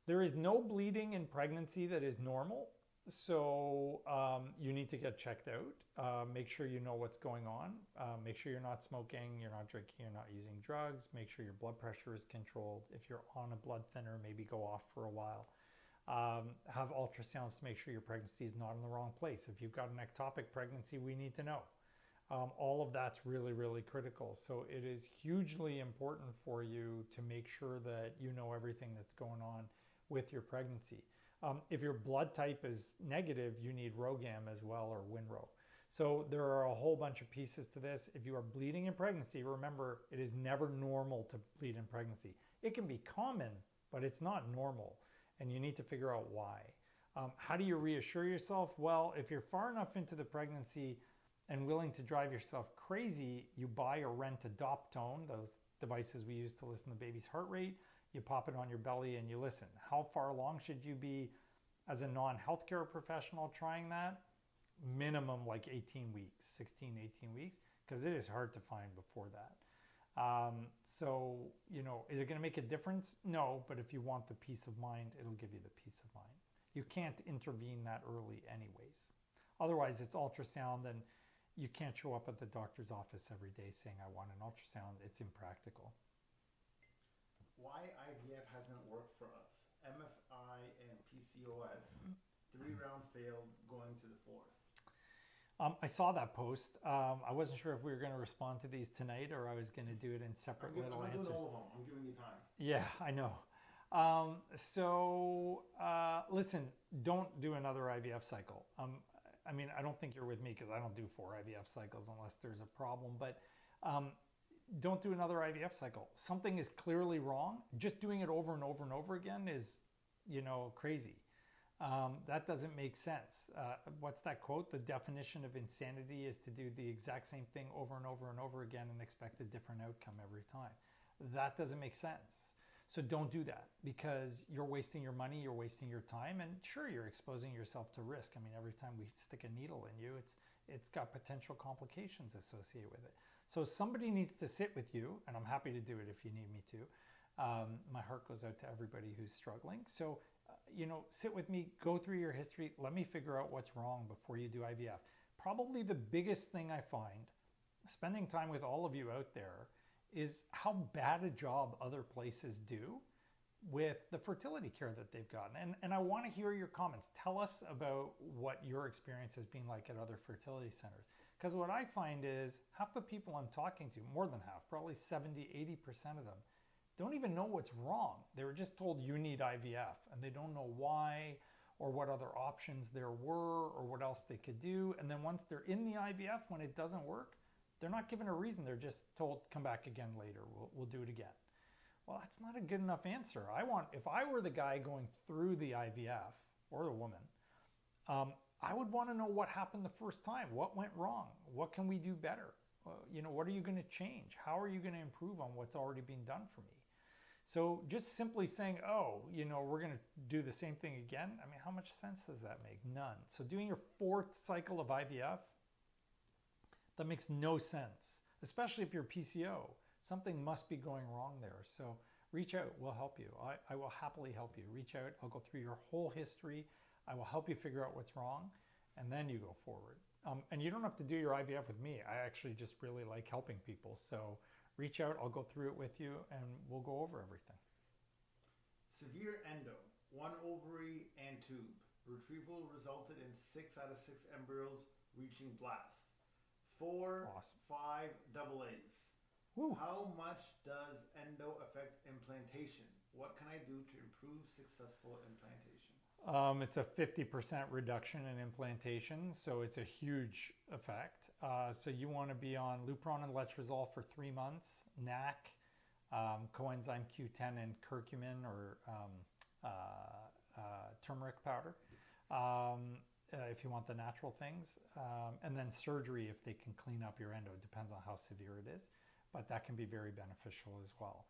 Speaker 1: there is no bleeding in pregnancy that is normal. So you need to get checked out. Make sure you know what's going on. Make sure you're not smoking, you're not drinking, you're not using drugs. Make sure your blood pressure is controlled. If you're on a blood thinner, maybe go off for a while. Have ultrasounds to make sure your pregnancy is not in the wrong place. If you've got an ectopic pregnancy, we need to know. All of that's really, really critical. So it is hugely important for you to make sure that you know everything that's going on with your pregnancy. If your blood type is negative, you need RhoGAM as well, or Winro. So there are a whole bunch of pieces to this. If you are bleeding in pregnancy, remember, it is never normal to bleed in pregnancy. It can be common, but it's not normal, and you need to figure out why. How do you reassure yourself? Well, if you're far enough into the pregnancy and willing to drive yourself crazy, you buy or rent a Doptone, those devices we use to listen to the baby's heart rate. You pop it on your belly and you listen. How far along should you be as a non-healthcare professional trying that? Minimum like 18 weeks, 16, 18 weeks, because it is hard to find before that. So, is it going to make a difference? No, but if you want the peace of mind, it'll give you the peace of mind. You can't intervene that early anyways. Otherwise, it's ultrasound and you can't show up at the doctor's office every day saying, I want an ultrasound. It's impractical.
Speaker 2: Why IVF hasn't worked for us? MFI and PCOS, 3 rounds failed, going to the 4th.
Speaker 1: I saw that post. I wasn't sure if we were going to respond to these tonight or I was going to do it in separate little answers.
Speaker 2: I'm doing all of them. I'm giving you time.
Speaker 1: Yeah, I know. Listen, don't do another IVF cycle. I don't think you're with me because I don't do 4 IVF cycles unless there's a problem, but don't do another IVF cycle. Something is clearly wrong. Just doing it over and over and over again is, crazy. That doesn't make sense. What's that quote? The definition of insanity is to do the exact same thing over and over and over again and expect a different outcome every time. That doesn't make sense. So don't do that because you're wasting your money, you're wasting your time, and sure, you're exposing yourself to risk. Every time we stick a needle in you, it's got potential complications associated with it. So somebody needs to sit with you, and I'm happy to do it if you need me to, My heart goes out to everybody who's struggling. So, sit with me, go through your history. Let me figure out what's wrong before you do IVF. Probably the biggest thing I find, spending time with all of you out there, is how bad a job other places do with the fertility care that they've gotten. And I want to hear your comments. Tell us about what your experience has been like at other fertility centers. Because what I find is half the people I'm talking to, more than half, probably 70, 80% of them, don't even know what's wrong. They were just told you need IVF and they don't know why or what other options there were or what else they could do. And then once they're in the IVF, when it doesn't work, they're not given a reason. They're just told, come back again later. We'll do it again. Well, that's not a good enough answer. If I were the guy going through the IVF or the woman, I would want to know what happened the first time. What went wrong? What can we do better? What are you going to change? How are you going to improve on what's already been done for me? So just simply saying, we're going to do the same thing again. I mean, how much sense does that make? None. So doing your 4th cycle of IVF, that makes no sense, especially if you're PCO. Something must be going wrong there. So reach out, we'll help you. I will happily help you. Reach out, I'll go through your whole history. I will help you figure out what's wrong, and then you go forward. And you don't have to do your IVF with me. I actually just really like helping people. So reach out, I'll go through it with you, and we'll go over everything.
Speaker 2: Severe endo, 1 ovary and tube. Retrieval resulted in 6 out of 6 embryos reaching blast. 4,
Speaker 1: awesome.
Speaker 2: 5 double A's.
Speaker 1: Woo.
Speaker 2: How much does endo affect implantation? What can I do to improve successful implantation?
Speaker 1: It's a 50% reduction in implantation, so it's a huge effect. So you want to be on Lupron and Letrozole for 3 months, NAC, coenzyme Q10 and curcumin or turmeric powder, if you want the natural things, and then surgery if they can clean up your endo. It depends on how severe it is, but that can be very beneficial as well.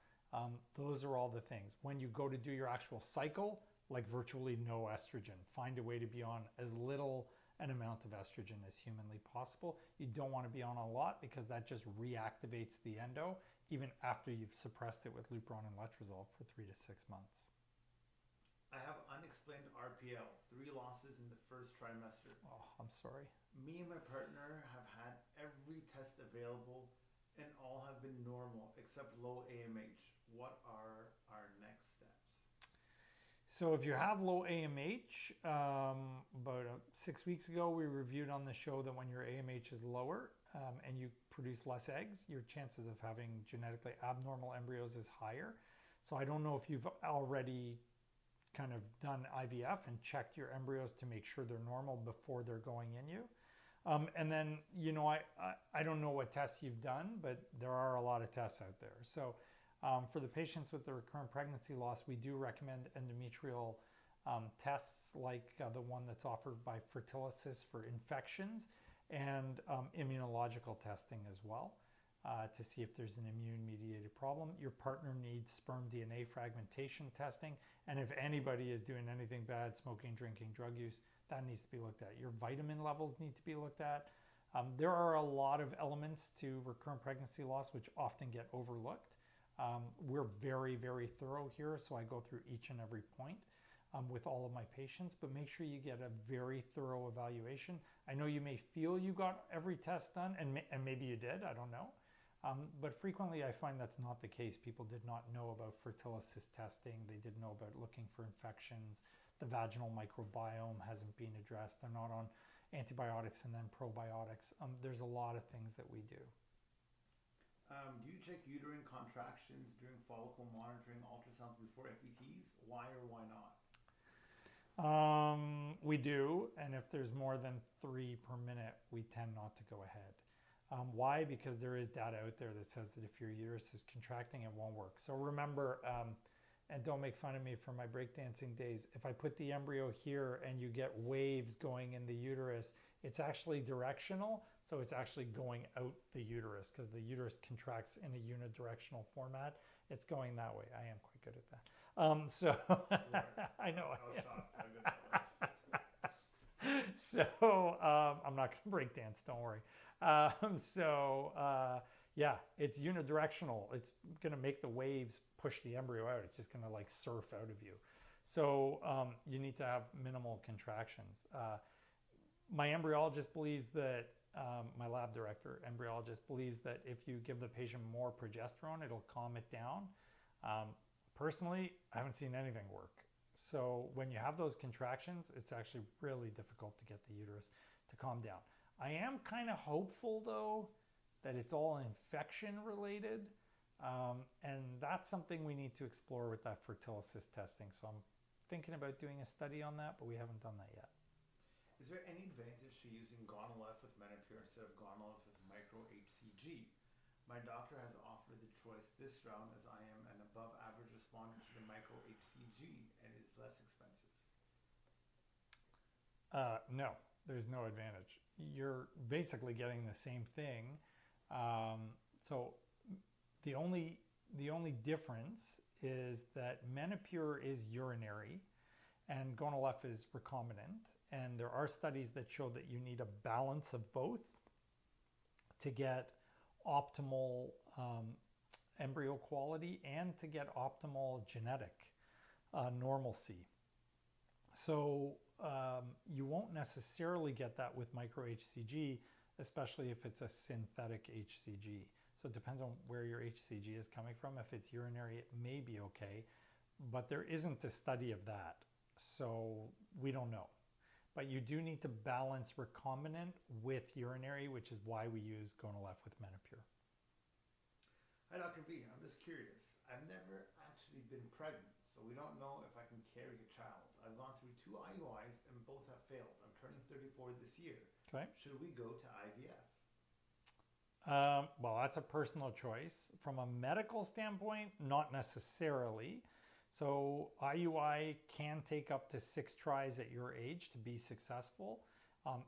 Speaker 1: Those are all the things. When you go to do your actual cycle, like virtually no estrogen. Find a way to be on as little an amount of estrogen as humanly possible. You don't want to be on a lot because that just reactivates the endo even after you've suppressed it with Lupron and Letrozole for 3 to 6 months.
Speaker 2: I have unexplained RPL, 3 losses in the first trimester.
Speaker 1: Oh, I'm sorry.
Speaker 2: Me and my partner have had every test available and all have been normal except low AMH. What are our next steps?
Speaker 1: So if you have low AMH, about 6 weeks ago, we reviewed on the show that when your AMH is lower and you produce less eggs, your chances of having genetically abnormal embryos is higher. So I don't know if you've already kind of done IVF and checked your embryos to make sure they're normal before they're going in you. And then, I don't know what tests you've done, but there are a lot of tests out there. So for the patients with the recurrent pregnancy loss, we do recommend endometrial tests like the one that's offered by Fertility for infections and immunological testing as well to see if there's an immune-mediated problem. Your partner needs sperm DNA fragmentation testing, and if anybody is doing anything bad, smoking, drinking, drug use, that needs to be looked at. Your vitamin levels need to be looked at. There are a lot of elements to recurrent pregnancy loss which often get overlooked. We're very, very thorough here, so I go through each and every point with all of my patients, but make sure you get a very thorough evaluation. I know you may feel you got every test done, and maybe you did, I don't know. But frequently I find that's not the case. People did not know about Fertility testing. They didn't know about looking for infections. The vaginal microbiome hasn't been addressed. They're not on antibiotics and then probiotics. There's a lot of things that we do.
Speaker 2: Do you check uterine contractions during follicle monitoring ultrasounds before FETs? Why or why not?
Speaker 1: We do, and if there's more than 3 per minute, we tend not to go ahead. Why? Because there is data out there that says that if your uterus is contracting, it won't work. So remember, and don't make fun of me for my breakdancing days, if I put the embryo here and you get waves going in the uterus, it's actually directional, so it's actually going out the uterus because the uterus contracts in a unidirectional format. It's going that way. I am quite good at that. I know.
Speaker 2: I was shocked how good that was.
Speaker 1: So I'm not going to break dance, don't worry. Yeah, it's unidirectional. It's going to make the waves push the embryo out. It's just going to like surf out of you. So you need to have minimal contractions. My embryologist believes that, my lab director, embryologist, believes that if you give the patient more progesterone, it'll calm it down. Personally, I haven't seen anything work. So when you have those contractions, it's actually really difficult to get the uterus to calm down. I am kind of hopeful though that it's all infection related. And that's something we need to explore with that Fertility testing. So I'm thinking about doing a study on that, but we haven't done that yet.
Speaker 2: Is there any advantage to using Gonolife with Medicare instead of Gonolife with micro HCG? My doctor has offered the choice this round as I am an above average responder to the micro HCG and is less expensive.
Speaker 1: No, there's no advantage. You're basically getting the same thing. So the only difference is that Menopur is urinary and Gonolife is recombinant. And there are studies that show that you need a balance of both to get optimal embryo quality and to get optimal genetic normalcy. So you won't necessarily get that with micro HCG, especially if it's a synthetic HCG. So it depends on where your HCG is coming from. If it's urinary, it may be okay, but there isn't a study of that. So we don't know. But you do need to balance recombinant with urinary, which is why we use Gonolife with Menopur.
Speaker 2: Hi, Dr. V. I'm just curious. I've never actually been pregnant, so we don't know if I can carry a child. I've gone through 2 IUIs and both have failed. I'm turning 34 this year.
Speaker 1: Okay.
Speaker 2: Should we go to IVF?
Speaker 1: Well, that's a personal choice. From a medical standpoint, not necessarily. So IUI can take up to 6 tries at your age to be successful.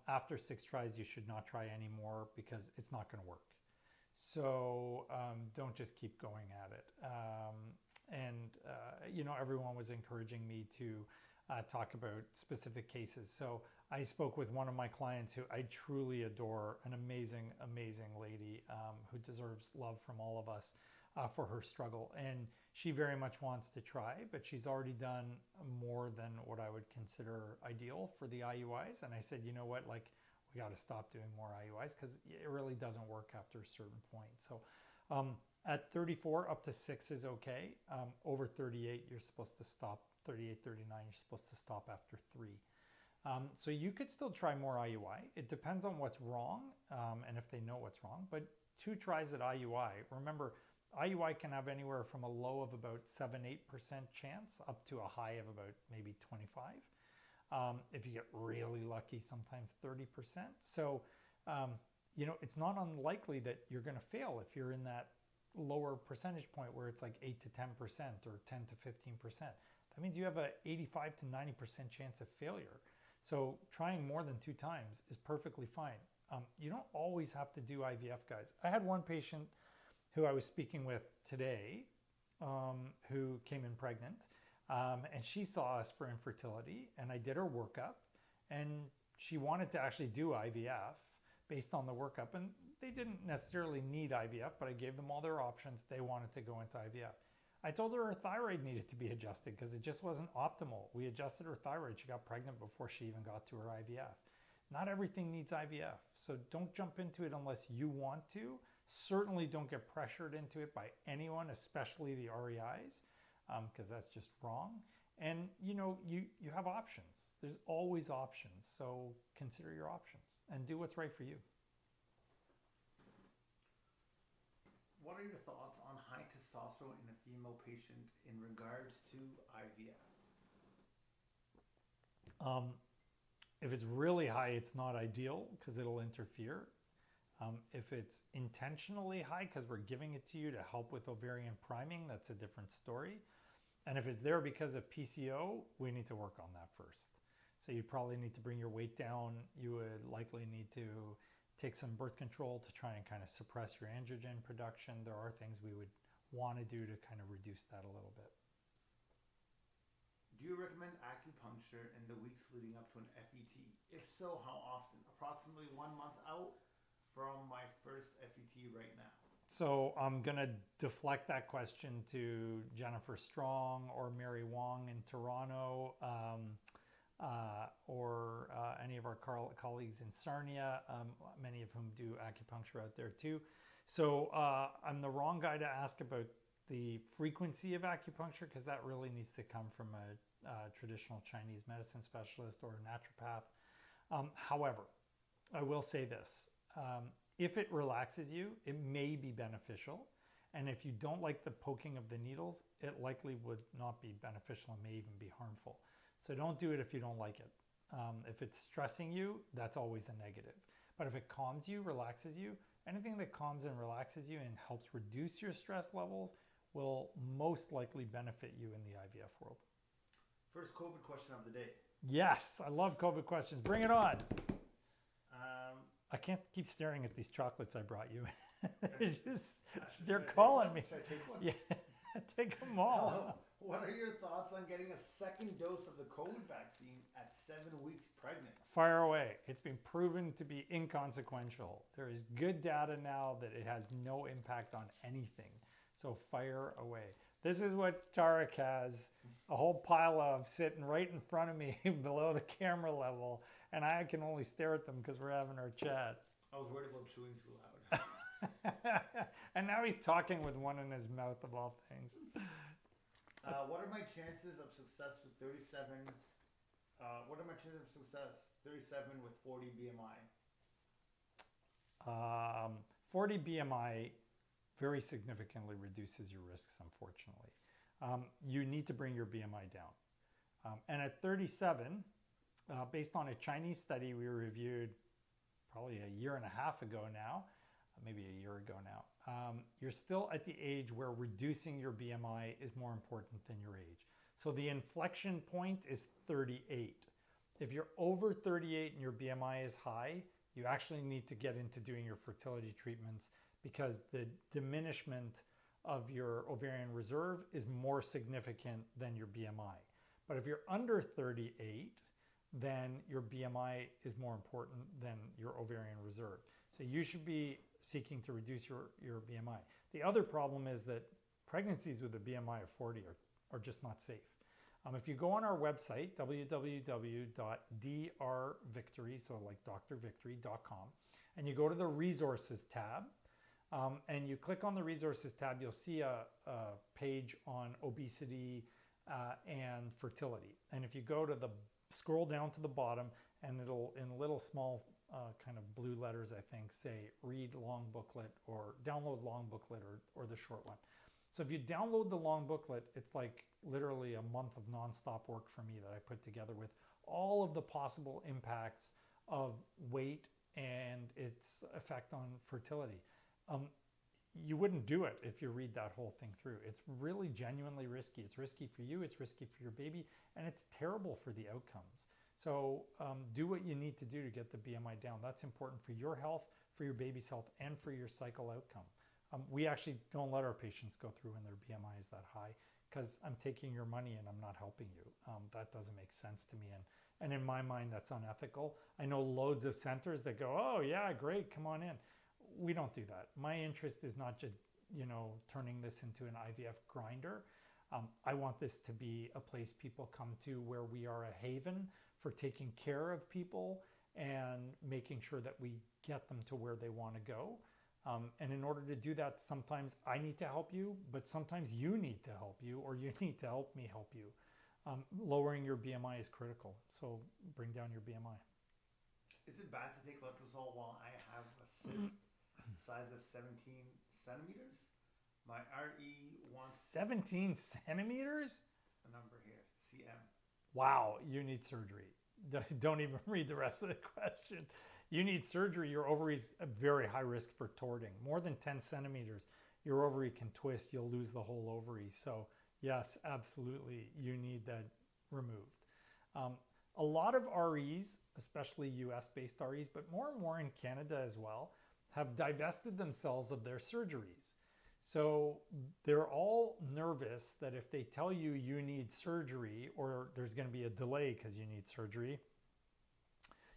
Speaker 1: After 6 tries, you should not try anymore because it's not going to work. So don't just keep going at it. Everyone was encouraging me to talk about specific cases. So I spoke with one of my clients who I truly adore, an amazing, amazing lady who deserves love from all of us for her struggle. And she very much wants to try, but she's already done more than what I would consider ideal for the IUIs. And I said, you know what, like, we got to stop doing more IUIs because it really doesn't work after a certain point. So at 34, up to 6 is okay. Over 38, you're supposed to stop. 38, 39, you're supposed to stop after 3. So you could still try more IUI. It depends on what's wrong and if they know what's wrong. But 2 tries at IUI, remember, IUI can have anywhere from a low of about 7-8% chance up to a high of about maybe 25. If you get really lucky, sometimes 30%. So, it's not unlikely that you're going to fail if you're in that lower percentage point where it's like 8 to 10% or 10 to 15%. That means you have a 85 to 90% chance of failure. So trying more than 2 times is perfectly fine. You don't always have to do IVF, guys. I had one patient who I was speaking with today who came in pregnant. And she saw us for infertility, and I did her workup, and she wanted to actually do IVF based on the workup. And they didn't necessarily need IVF, but I gave them all their options. They wanted to go into IVF. I told her thyroid needed to be adjusted because it just wasn't optimal. We adjusted her thyroid. She got pregnant before she even got to her IVF. Not everything needs IVF, so don't jump into it unless you want to. Certainly don't get pressured into it by anyone, especially the REIs. Because that's just wrong. And you have options. There's always options. So consider your options and do what's right for you.
Speaker 2: What are your thoughts on high testosterone in a female patient in regards to IVF?
Speaker 1: If it's really high, it's not ideal because it'll interfere. If it's intentionally high because we're giving it to you to help with ovarian priming, that's a different story. And if it's there because of PCO, we need to work on that first. So you probably need to bring your weight down. You would likely need to take some birth control to try and kind of suppress your androgen production. There are things we would want to do to kind of reduce that a little bit.
Speaker 2: Do you recommend acupuncture in the weeks leading up to an FET? If so, how often? Approximately 1 month out from my first FET right now.
Speaker 1: So I'm going to deflect that question to Jennifer Strong or Mary Wong in Toronto, or any of our colleagues in Sarnia, many of whom do acupuncture out there too. So I'm the wrong guy to ask about the frequency of acupuncture, because that really needs to come from a traditional Chinese medicine specialist or a naturopath. However, I will say this. If it relaxes you, it may be beneficial. And if you don't like the poking of the needles, it likely would not be beneficial and may even be harmful. So don't do it if you don't like it. If it's stressing you, that's always a negative. But if it calms you, relaxes you, anything that calms and relaxes you and helps reduce your stress levels will most likely benefit you in the IVF world.
Speaker 2: First COVID question of the day.
Speaker 1: Yes, I love COVID questions. Bring it on. I can't keep staring at these chocolates I brought you. They're calling me.
Speaker 2: Should I take one?
Speaker 1: Yeah, take them all.
Speaker 2: What are your thoughts on getting a second dose of the COVID vaccine at 7 weeks pregnant?
Speaker 1: Fire away. It's been proven to be inconsequential. There is good data now that it has no impact on anything. So fire away. This is what Tarek has a whole pile of sitting right in front of me below the camera level, and I can only stare at them because we're having our chat.
Speaker 2: I was worried about chewing too loud.
Speaker 1: And now he's talking with one in his mouth of all things.
Speaker 2: What are my chances of success with 37? What are my chances of success 37 with 40 BMI?
Speaker 1: 40 BMI very significantly reduces your risks, unfortunately. You need to bring your BMI down. And at 37, based on a Chinese study we reviewed probably a year and a half ago now, maybe a year ago now, you're still at the age where reducing your BMI is more important than your age. So the inflection point is 38. If you're over 38 and your BMI is high, you actually need to get into doing your fertility treatments, because the diminishment of your ovarian reserve is more significant than your BMI. But if you're under 38, then your BMI is more important than your ovarian reserve. So you should be seeking to reduce your BMI. The other problem is that pregnancies with a BMI of 40 are just not safe. If you go on our website, www.drvictory, so like drvictory.com, and you go to the resources tab, and you click on the resources tab, you'll see a page on obesity and fertility. And if you go to scroll down to the bottom, and it'll, in little small kind of blue letters, I think, say read long booklet or download long booklet or the short one. So if you download the long booklet, it's like literally a month of nonstop work for me that I put together with all of the possible impacts of weight and its effect on fertility. You wouldn't do it if you read that whole thing through. It's really genuinely risky. It's risky for you, it's risky for your baby, and it's terrible for the outcomes. So do what you need to do to get the BMI down. That's important for your health, for your baby's health, and for your cycle outcome. We actually don't let our patients go through when their BMI is that high, because I'm taking your money and I'm not helping you. That doesn't make sense to me. And in my mind, that's unethical. I know loads of centers that go, oh yeah, great, come on in. We don't do that. My interest is not just, turning this into an IVF grinder. I want this to be a place people come to where we are a haven for taking care of people and making sure that we get them to where they want to go. And in order to do that, sometimes I need to help you, but sometimes you need to help you, or you need to help me help you. Lowering your BMI is critical, so bring down your BMI.
Speaker 2: Is it bad to take letrozole while I have a cyst size of 17 centimeters? My RE wants
Speaker 1: 17 centimeters?
Speaker 2: It's the number here, cm.
Speaker 1: Wow, you need surgery. Don't even read the rest of the question. You need surgery. Your ovaries are very high risk for torting. More than 10 centimeters, your ovary can twist. You'll lose the whole ovary. So yes, absolutely, you need that removed. A lot of REs, especially US-based REs, but more and more in Canada as well, have divested themselves of their surgeries. So they're all nervous that if they tell you you need surgery, or there's going to be a delay because you need surgery,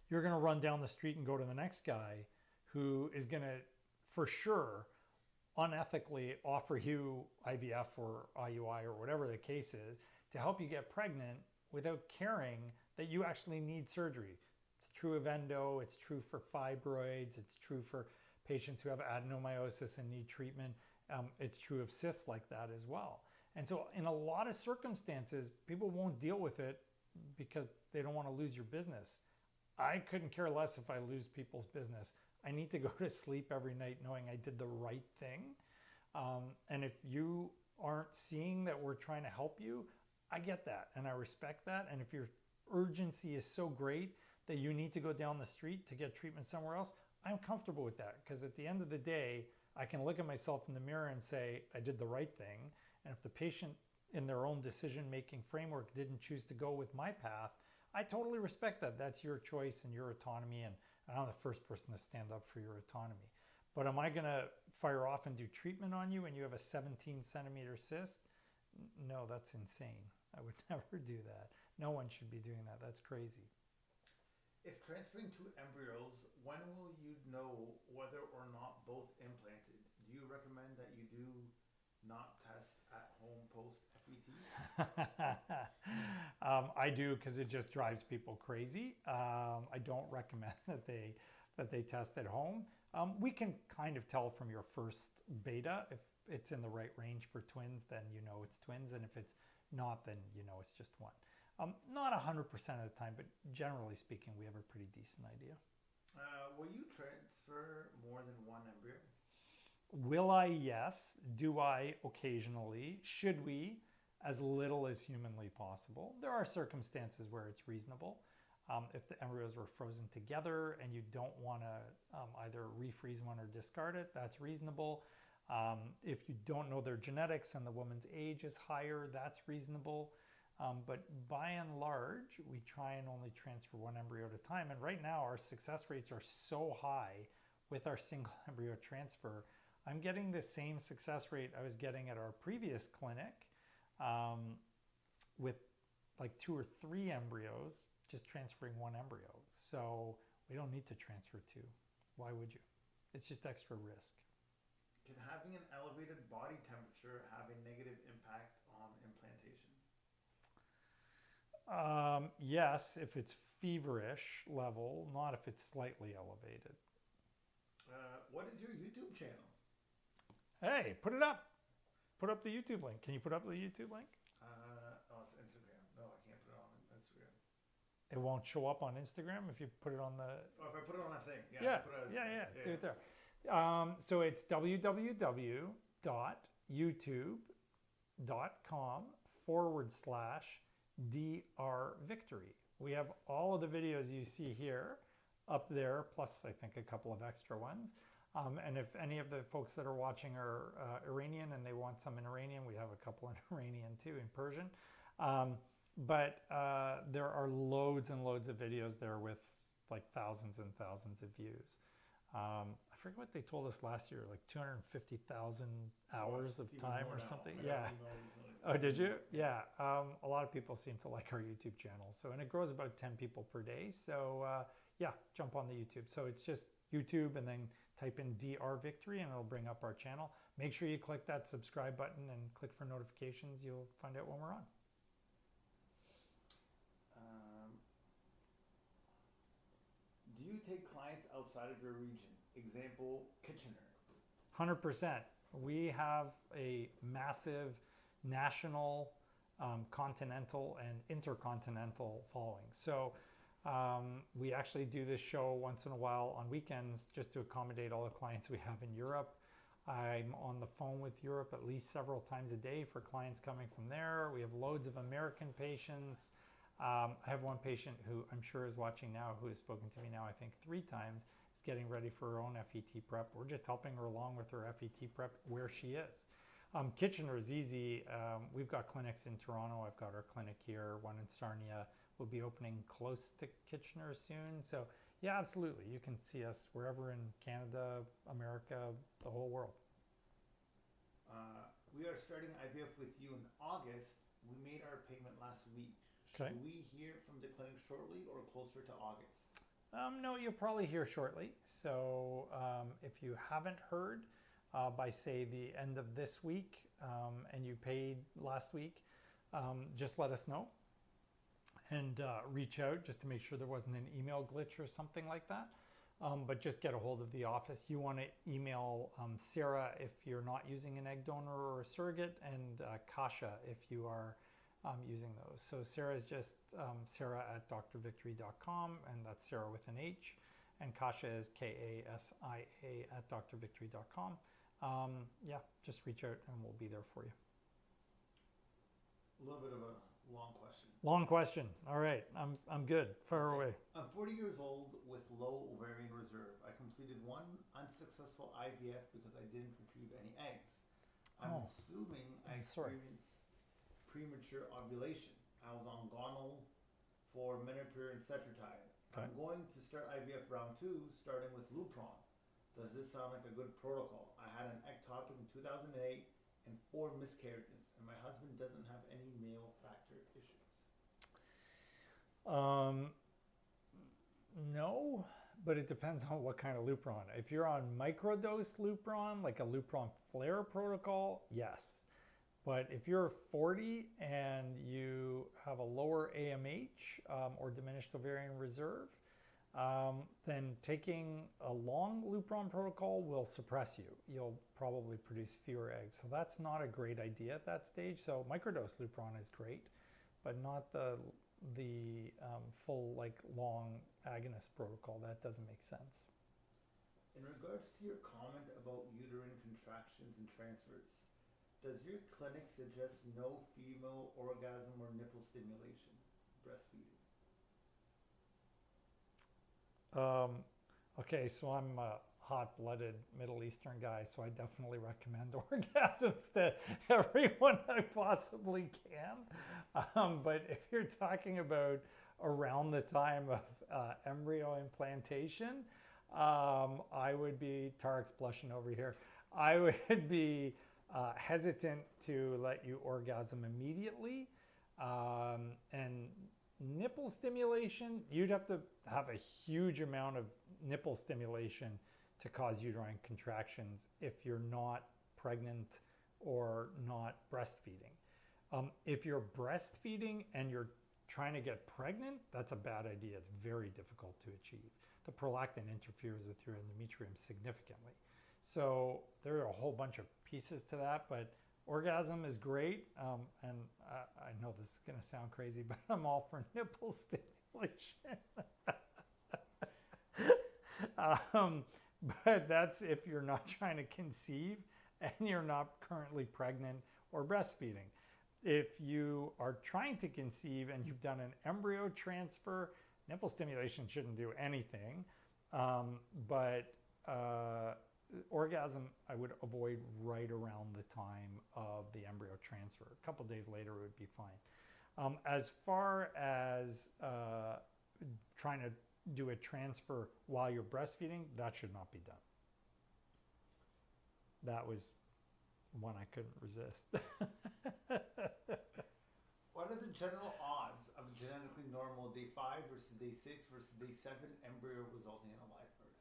Speaker 1: you're going to run down the street and go to the next guy who is going to, for sure, unethically offer you IVF or IUI or whatever the case is to help you get pregnant without caring that you actually need surgery. It's true of endo, it's true for fibroids, it's true for patients who have adenomyosis and need treatment. It's true of cysts like that as well. And so in a lot of circumstances, people won't deal with it because they don't want to lose your business. I couldn't care less if I lose people's business. I need to go to sleep every night knowing I did the right thing. And if you aren't seeing that we're trying to help you, I get that and I respect that. And if your urgency is so great that you need to go down the street to get treatment somewhere else, I'm comfortable with that, because at the end of the day, I can look at myself in the mirror and say, I did the right thing. And if the patient in their own decision-making framework didn't choose to go with my path, I totally respect that. That's your choice and your autonomy, and I'm the first person to stand up for your autonomy. But am I gonna fire off and do treatment on you when you have a 17-centimeter cyst? No, that's insane. I would never do that. No one should be doing that. That's crazy.
Speaker 2: If transferring to embryos, when will you know whether or not both implanted? Do you recommend that you do not test at home post FET?
Speaker 1: I do, because it just drives people crazy. I don't recommend that they test at home. We can kind of tell from your first beta if it's in the right range for twins, then you know it's twins, and if it's not, then you know it's just one. Not 100% of the time, but generally speaking, we have a pretty decent idea.
Speaker 2: Will you transfer more than one embryo?
Speaker 1: Will I? Yes. Do I? Occasionally. Should we? As little as humanly possible. There are circumstances where it's reasonable. If the embryos were frozen together and you don't want to either refreeze one or discard it, that's reasonable. If you don't know their genetics and the woman's age is higher, that's reasonable. But by and large, we try and only transfer one embryo at a time. And right now, our success rates are so high with our single embryo transfer. I'm getting the same success rate I was getting at our previous clinic with like 2 or 3 embryos, just transferring one embryo. So we don't need to transfer 2. Why would you? It's just extra risk.
Speaker 2: Can having an elevated body temperature have a negative impact on implantation?
Speaker 1: Yes, if it's feverish level, not if it's slightly elevated.
Speaker 2: What is your YouTube channel?
Speaker 1: Hey, put it up. Put up the YouTube link. Can you put up the YouTube link?
Speaker 2: It's Instagram. No, I can't put it on Instagram.
Speaker 1: It won't show up on Instagram if you put it on the...
Speaker 2: Oh, if I put it on a thing.
Speaker 1: Yeah, do it there. So it's www.youtube.com/drvictory. We have all of the videos you see here up there, plus I think a couple of extra ones. And if any of the folks that are watching are Iranian and they want some in Iranian, we have a couple in Iranian too, in Persian. But there are loads and loads of videos there with like thousands and thousands of views. I forget what they told us last year, like 250,000 hours of time or something. Yeah. Oh, did you? Yeah. A lot of people seem to like our YouTube channel. So, and it grows about 10 people per day. So yeah, jump on the YouTube. So it's just YouTube and then type in DR Victory and it'll bring up our channel. Make sure you click that subscribe button and click for notifications. You'll find out when we're on.
Speaker 2: Do you take clients outside of your region? Example, Kitchener.
Speaker 1: 100%. We have a massive national, continental, and intercontinental following. So we actually do this show once in a while on weekends just to accommodate all the clients we have in Europe. I'm on the phone with Europe at least several times a day for clients coming from there. We have loads of American patients. I have one patient who I'm sure is watching now who has spoken to me now, I think 3 times, is getting ready for her own FET prep. We're just helping her along with her FET prep where she is. Kitchener is easy. We've got clinics in Toronto. I've got our clinic here, one in Sarnia. We'll be opening close to Kitchener soon. So yeah, absolutely. You can see us wherever in Canada, America, the whole world.
Speaker 2: We are starting IVF with you in August. We made our payment last week.
Speaker 1: Okay.
Speaker 2: Should we hear from the clinic shortly or closer to August?
Speaker 1: No, you'll probably hear shortly. So if you haven't heard, by say the end of this week, and you paid last week, just let us know and reach out just to make sure there wasn't an email glitch or something like that. But just get a hold of the office. You want to email Sarah if you're not using an egg donor or a surrogate, and Kasha if you are using those. So Sarah is just Sarah at drvictory.com, and that's Sarah with an H. And Kasha is Kasia at drvictory.com. Yeah, just reach out and we'll be there for you.
Speaker 2: A little bit of a long question.
Speaker 1: Long question. All right, I'm good. Fire away.
Speaker 2: I'm 40 years old with low ovarian reserve. I completed one unsuccessful IVF because I didn't retrieve any eggs. I'm assuming I experienced premature ovulation. I was on Gonolife for Menopur and Cetrotide.
Speaker 1: Okay.
Speaker 2: I'm going to start IVF round 2, starting with Lupron. Does this sound like a good protocol? I had an ectopic in 2008 and 4 miscarriages, and my husband doesn't have any male factor issues.
Speaker 1: No, but it depends on what kind of Lupron. If you're on microdose Lupron, like a Lupron flare protocol, yes. But if you're 40 and you have a lower AMH or diminished ovarian reserve, then taking a long Lupron protocol will suppress you. You'll probably produce fewer eggs. So that's not a great idea at that stage. So microdose Lupron is great, but not the full long agonist protocol. That doesn't make sense.
Speaker 2: In regards to your comment about uterine contractions and transfers, does your clinic suggest no female orgasm or nipple stimulation breastfeeding?
Speaker 1: Okay, so I'm a hot-blooded Middle Eastern guy, so I definitely recommend orgasms to everyone I possibly can. But if you're talking about around the time of embryo implantation, I would be, Tarek's blushing over here, I would be hesitant to let you orgasm immediately. And nipple stimulation, you'd have to have a huge amount of nipple stimulation to cause uterine contractions if you're not pregnant or not breastfeeding. If you're breastfeeding and you're trying to get pregnant, that's a bad idea. It's very difficult to achieve. The prolactin interferes with your endometrium significantly. So there are a whole bunch of pieces to that, but orgasm is great. And I know this is going to sound crazy, but I'm all for nipple stimulation. But that's if you're not trying to conceive and you're not currently pregnant or breastfeeding. If you are trying to conceive and you've done an embryo transfer, nipple stimulation shouldn't do anything. But orgasm I would avoid right around the time of the embryo transfer. A couple days later would be fine. As far as trying to do a transfer while you're breastfeeding, that should not be done. That was one I couldn't resist.
Speaker 2: What are the general odds of genetically normal day 5 versus day 6 versus day 7 embryo resulting in a live birth?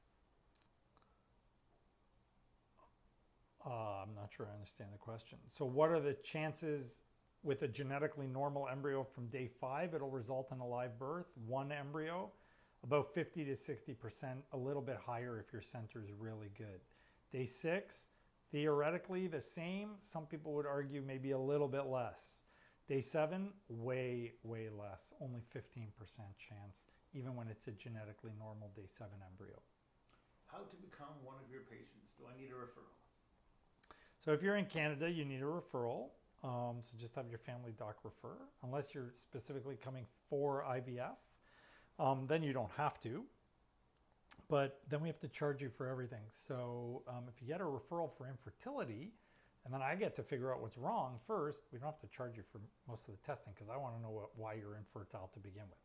Speaker 1: I'm not sure I understand the question. So what are the chances with a genetically normal embryo from day 5, it'll result in a live birth? One embryo, about 50 to 60%, a little bit higher if your center is really good. Day 6, theoretically the same. Some people would argue maybe a little bit less. Day 7, way, way less, only 15% chance, even when it's a genetically normal day 7 embryo.
Speaker 2: How to become one of your patients? Do I need a referral?
Speaker 1: So if you're in Canada, you need a referral. So just have your family doc refer. Unless you're specifically coming for IVF, then you don't have to. But then we have to charge you for everything. So if you get a referral for infertility, and then I get to figure out what's wrong first, we don't have to charge you for most of the testing because I want to know why you're infertile to begin with.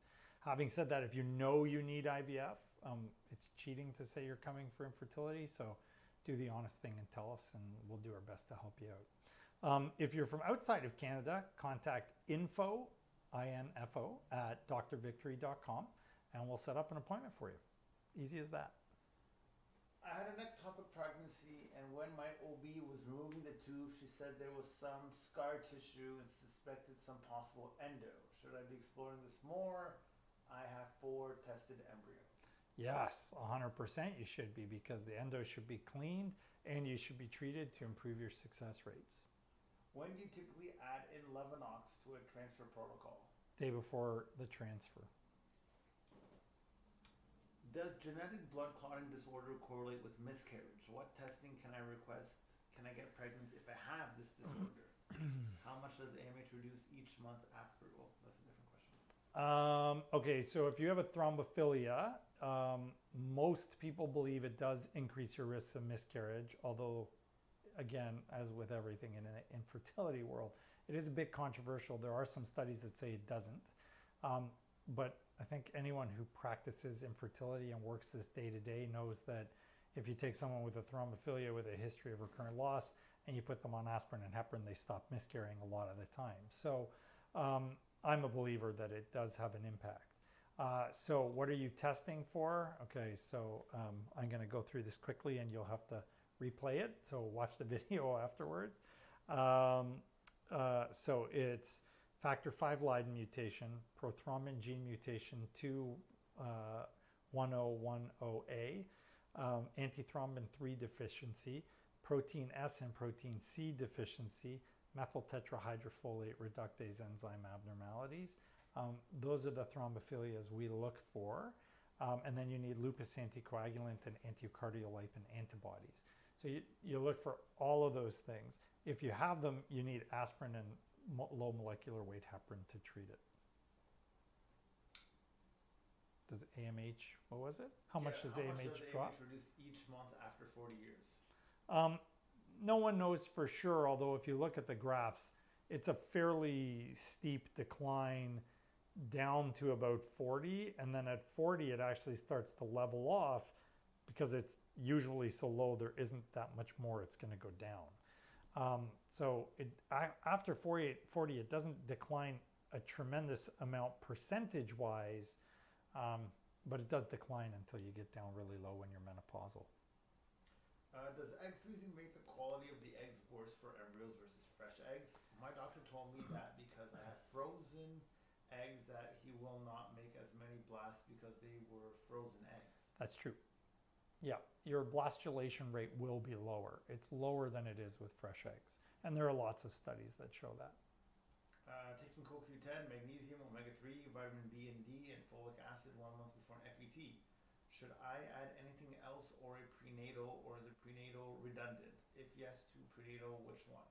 Speaker 1: Having said that, if you know you need IVF, it's cheating to say you're coming for infertility. So do the honest thing and tell us, and we'll do our best to help you out. If you're from outside of Canada, contact info, I-N-F-O, at drvictory.com, and we'll set up an appointment for you. Easy as that.
Speaker 2: I had an ectopic pregnancy, and when my OB was removing the tube, she said there was some scar tissue and suspected some possible endo. Should I be exploring this more? I have 4 tested embryos.
Speaker 1: Yes, 100% you should be, because the endo should be cleaned and you should be treated to improve your success rates.
Speaker 2: When do you typically add in Lebanox to a transfer protocol?
Speaker 1: Day before the transfer.
Speaker 2: Does genetic blood clotting disorder correlate with miscarriage? What testing can I request? Can I get pregnant if I have this disorder? How much does AMH reduce each month after? Well, that's a different question.
Speaker 1: Okay, so if you have a thrombophilia, most people believe it does increase your risks of miscarriage, although, again, as with everything in the infertility world, it is a bit controversial. There are some studies that say it doesn't. But I think anyone who practices infertility and works this day to day knows that if you take someone with a thrombophilia with a history of recurrent loss and you put them on aspirin and heparin, they stop miscarrying a lot of the time. So I'm a believer that it does have an impact. So what are you testing for? Okay, so I'm going to go through this quickly and you'll have to replay it. So watch the video afterwards. So it's factor V Leiden mutation, prothrombin gene mutation 21010A, antithrombin 3 deficiency, protein S and protein C deficiency, methyl tetrahydrofolate reductase enzyme abnormalities. Those are the thrombophilias we look for. And then you need lupus anticoagulant and anticardiolipin antibodies. So you look for all of those things. If you have them, you need aspirin and low molecular weight heparin to treat it. Does AMH, what was it? How much does AMH drop?
Speaker 2: AMH reduce each month after 40 years?
Speaker 1: No one knows for sure, although if you look at the graphs, it's a fairly steep decline down to about 40, and then at 40 it actually starts to level off because it's usually so low there isn't that much more it's going to go down. So after 40 it doesn't decline a tremendous amount percentage-wise, but it does decline until you get down really low when you're menopausal.
Speaker 2: Does egg freezing make the quality of the eggs worse for embryos versus fresh eggs? My doctor told me that because I have frozen eggs that he will not make as many blasts because they were frozen eggs.
Speaker 1: That's true. Yeah, your blastulation rate will be lower. It's lower than it is with fresh eggs. And there are lots of studies that show that.
Speaker 2: Taking CoQ10, magnesium, omega-3, vitamin B and D, and folic acid 1 month before an FET. Should I add anything else or a prenatal, or is a prenatal redundant? If yes, to prenatal, which one?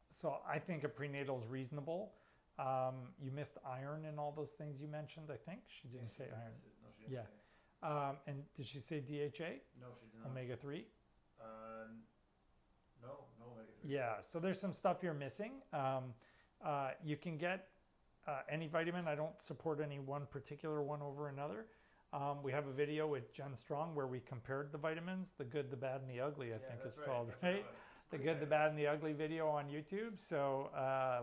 Speaker 1: So I think a prenatal is reasonable. You missed iron and all those things you mentioned, I think. She didn't say iron.
Speaker 2: No, she didn't say it.
Speaker 1: And did she say DHA?
Speaker 2: No, she did not.
Speaker 1: Omega-3?
Speaker 2: No omega-3.
Speaker 1: Yeah, so there's some stuff you're missing. You can get any vitamin. I don't support any one particular one over another. We have a video with Jen Strong where we compared the vitamins, the good, the bad, and the ugly, I think it's called, right? The good, the bad, and the ugly video on YouTube. So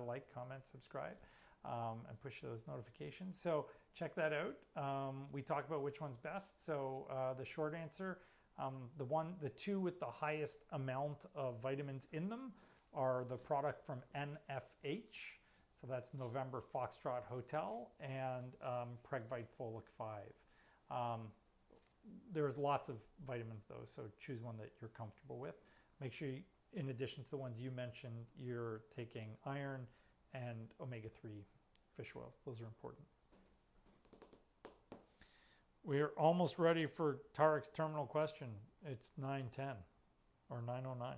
Speaker 1: like, comment, subscribe, and push those notifications. So check that out. We talk about which one's best. So the short answer, the two with the highest amount of vitamins in them are the product from NFH. So that's November Foxtrot Hotel, and Pregvite Folic 5. There's lots of vitamins though, so choose one that you're comfortable with. Make sure you, in addition to the ones you mentioned, you're taking iron and omega-3 fish oils. Those are important. We're almost ready for Tarek's terminal question. It's 9:10 or 9:09.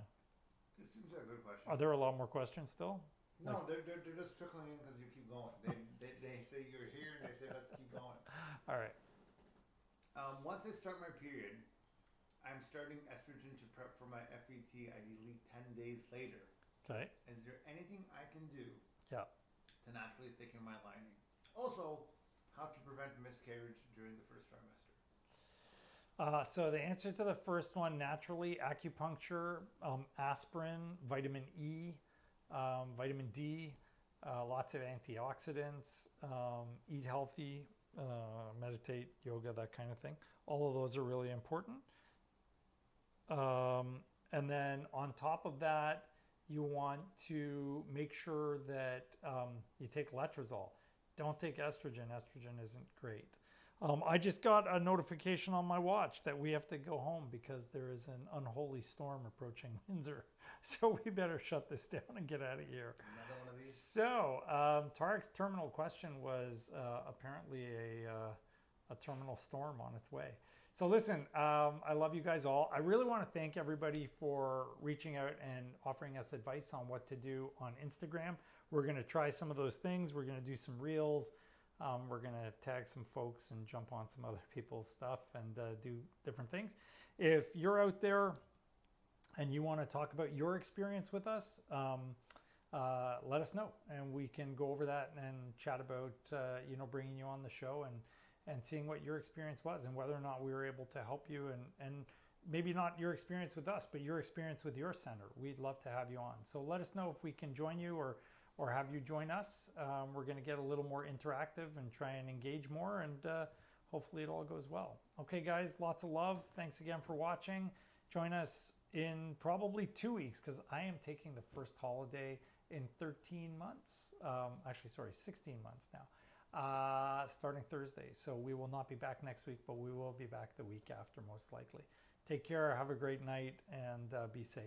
Speaker 2: This seems like a good question.
Speaker 1: Are there a lot more questions still?
Speaker 2: No, they're just trickling in because you keep going. They say you're here and they say let's keep going.
Speaker 1: All right.
Speaker 2: Once I start my period, I'm starting estrogen to prep for my FET, ideally 10 days later.
Speaker 1: Okay.
Speaker 2: Is there anything I can do to naturally thicken my lining? Also, how to prevent miscarriage during the first trimester?
Speaker 1: So the answer to the first one, naturally, acupuncture, aspirin, vitamin E, vitamin D, lots of antioxidants, eat healthy, meditate, yoga, that kind of thing. All of those are really important. And then on top of that, you want to make sure that you take letrozole. Don't take estrogen. Estrogen isn't great. I just got a notification on my watch that we have to go home because there is an unholy storm approaching Windsor. So we better shut this down and get out of here.
Speaker 2: Another one of these?
Speaker 1: So Tarek's terminal question was apparently a terminal storm on its way. So listen, I love you guys all. I really want to thank everybody for reaching out and offering us advice on what to do on Instagram. We're going to try some of those things. We're going to do some reels. We're going to tag some folks and jump on some other people's stuff and do different things. If you're out there and you want to talk about your experience with us, let us know, and we can go over that and chat about bringing you on the show and seeing what your experience was and whether or not we were able to help you, and maybe not your experience with us, but your experience with your center. We'd love to have you on. So let us know if we can join you or have you join us. We're going to get a little more interactive and try and engage more, and hopefully it all goes well. Okay, guys, lots of love. Thanks again for watching. Join us in probably 2 weeks because I am taking the first holiday in 13 months. Actually, sorry, 16 months now. Starting Thursday. So we will not be back next week, but we will be back the week after most likely. Take care. Have a great night and be safe.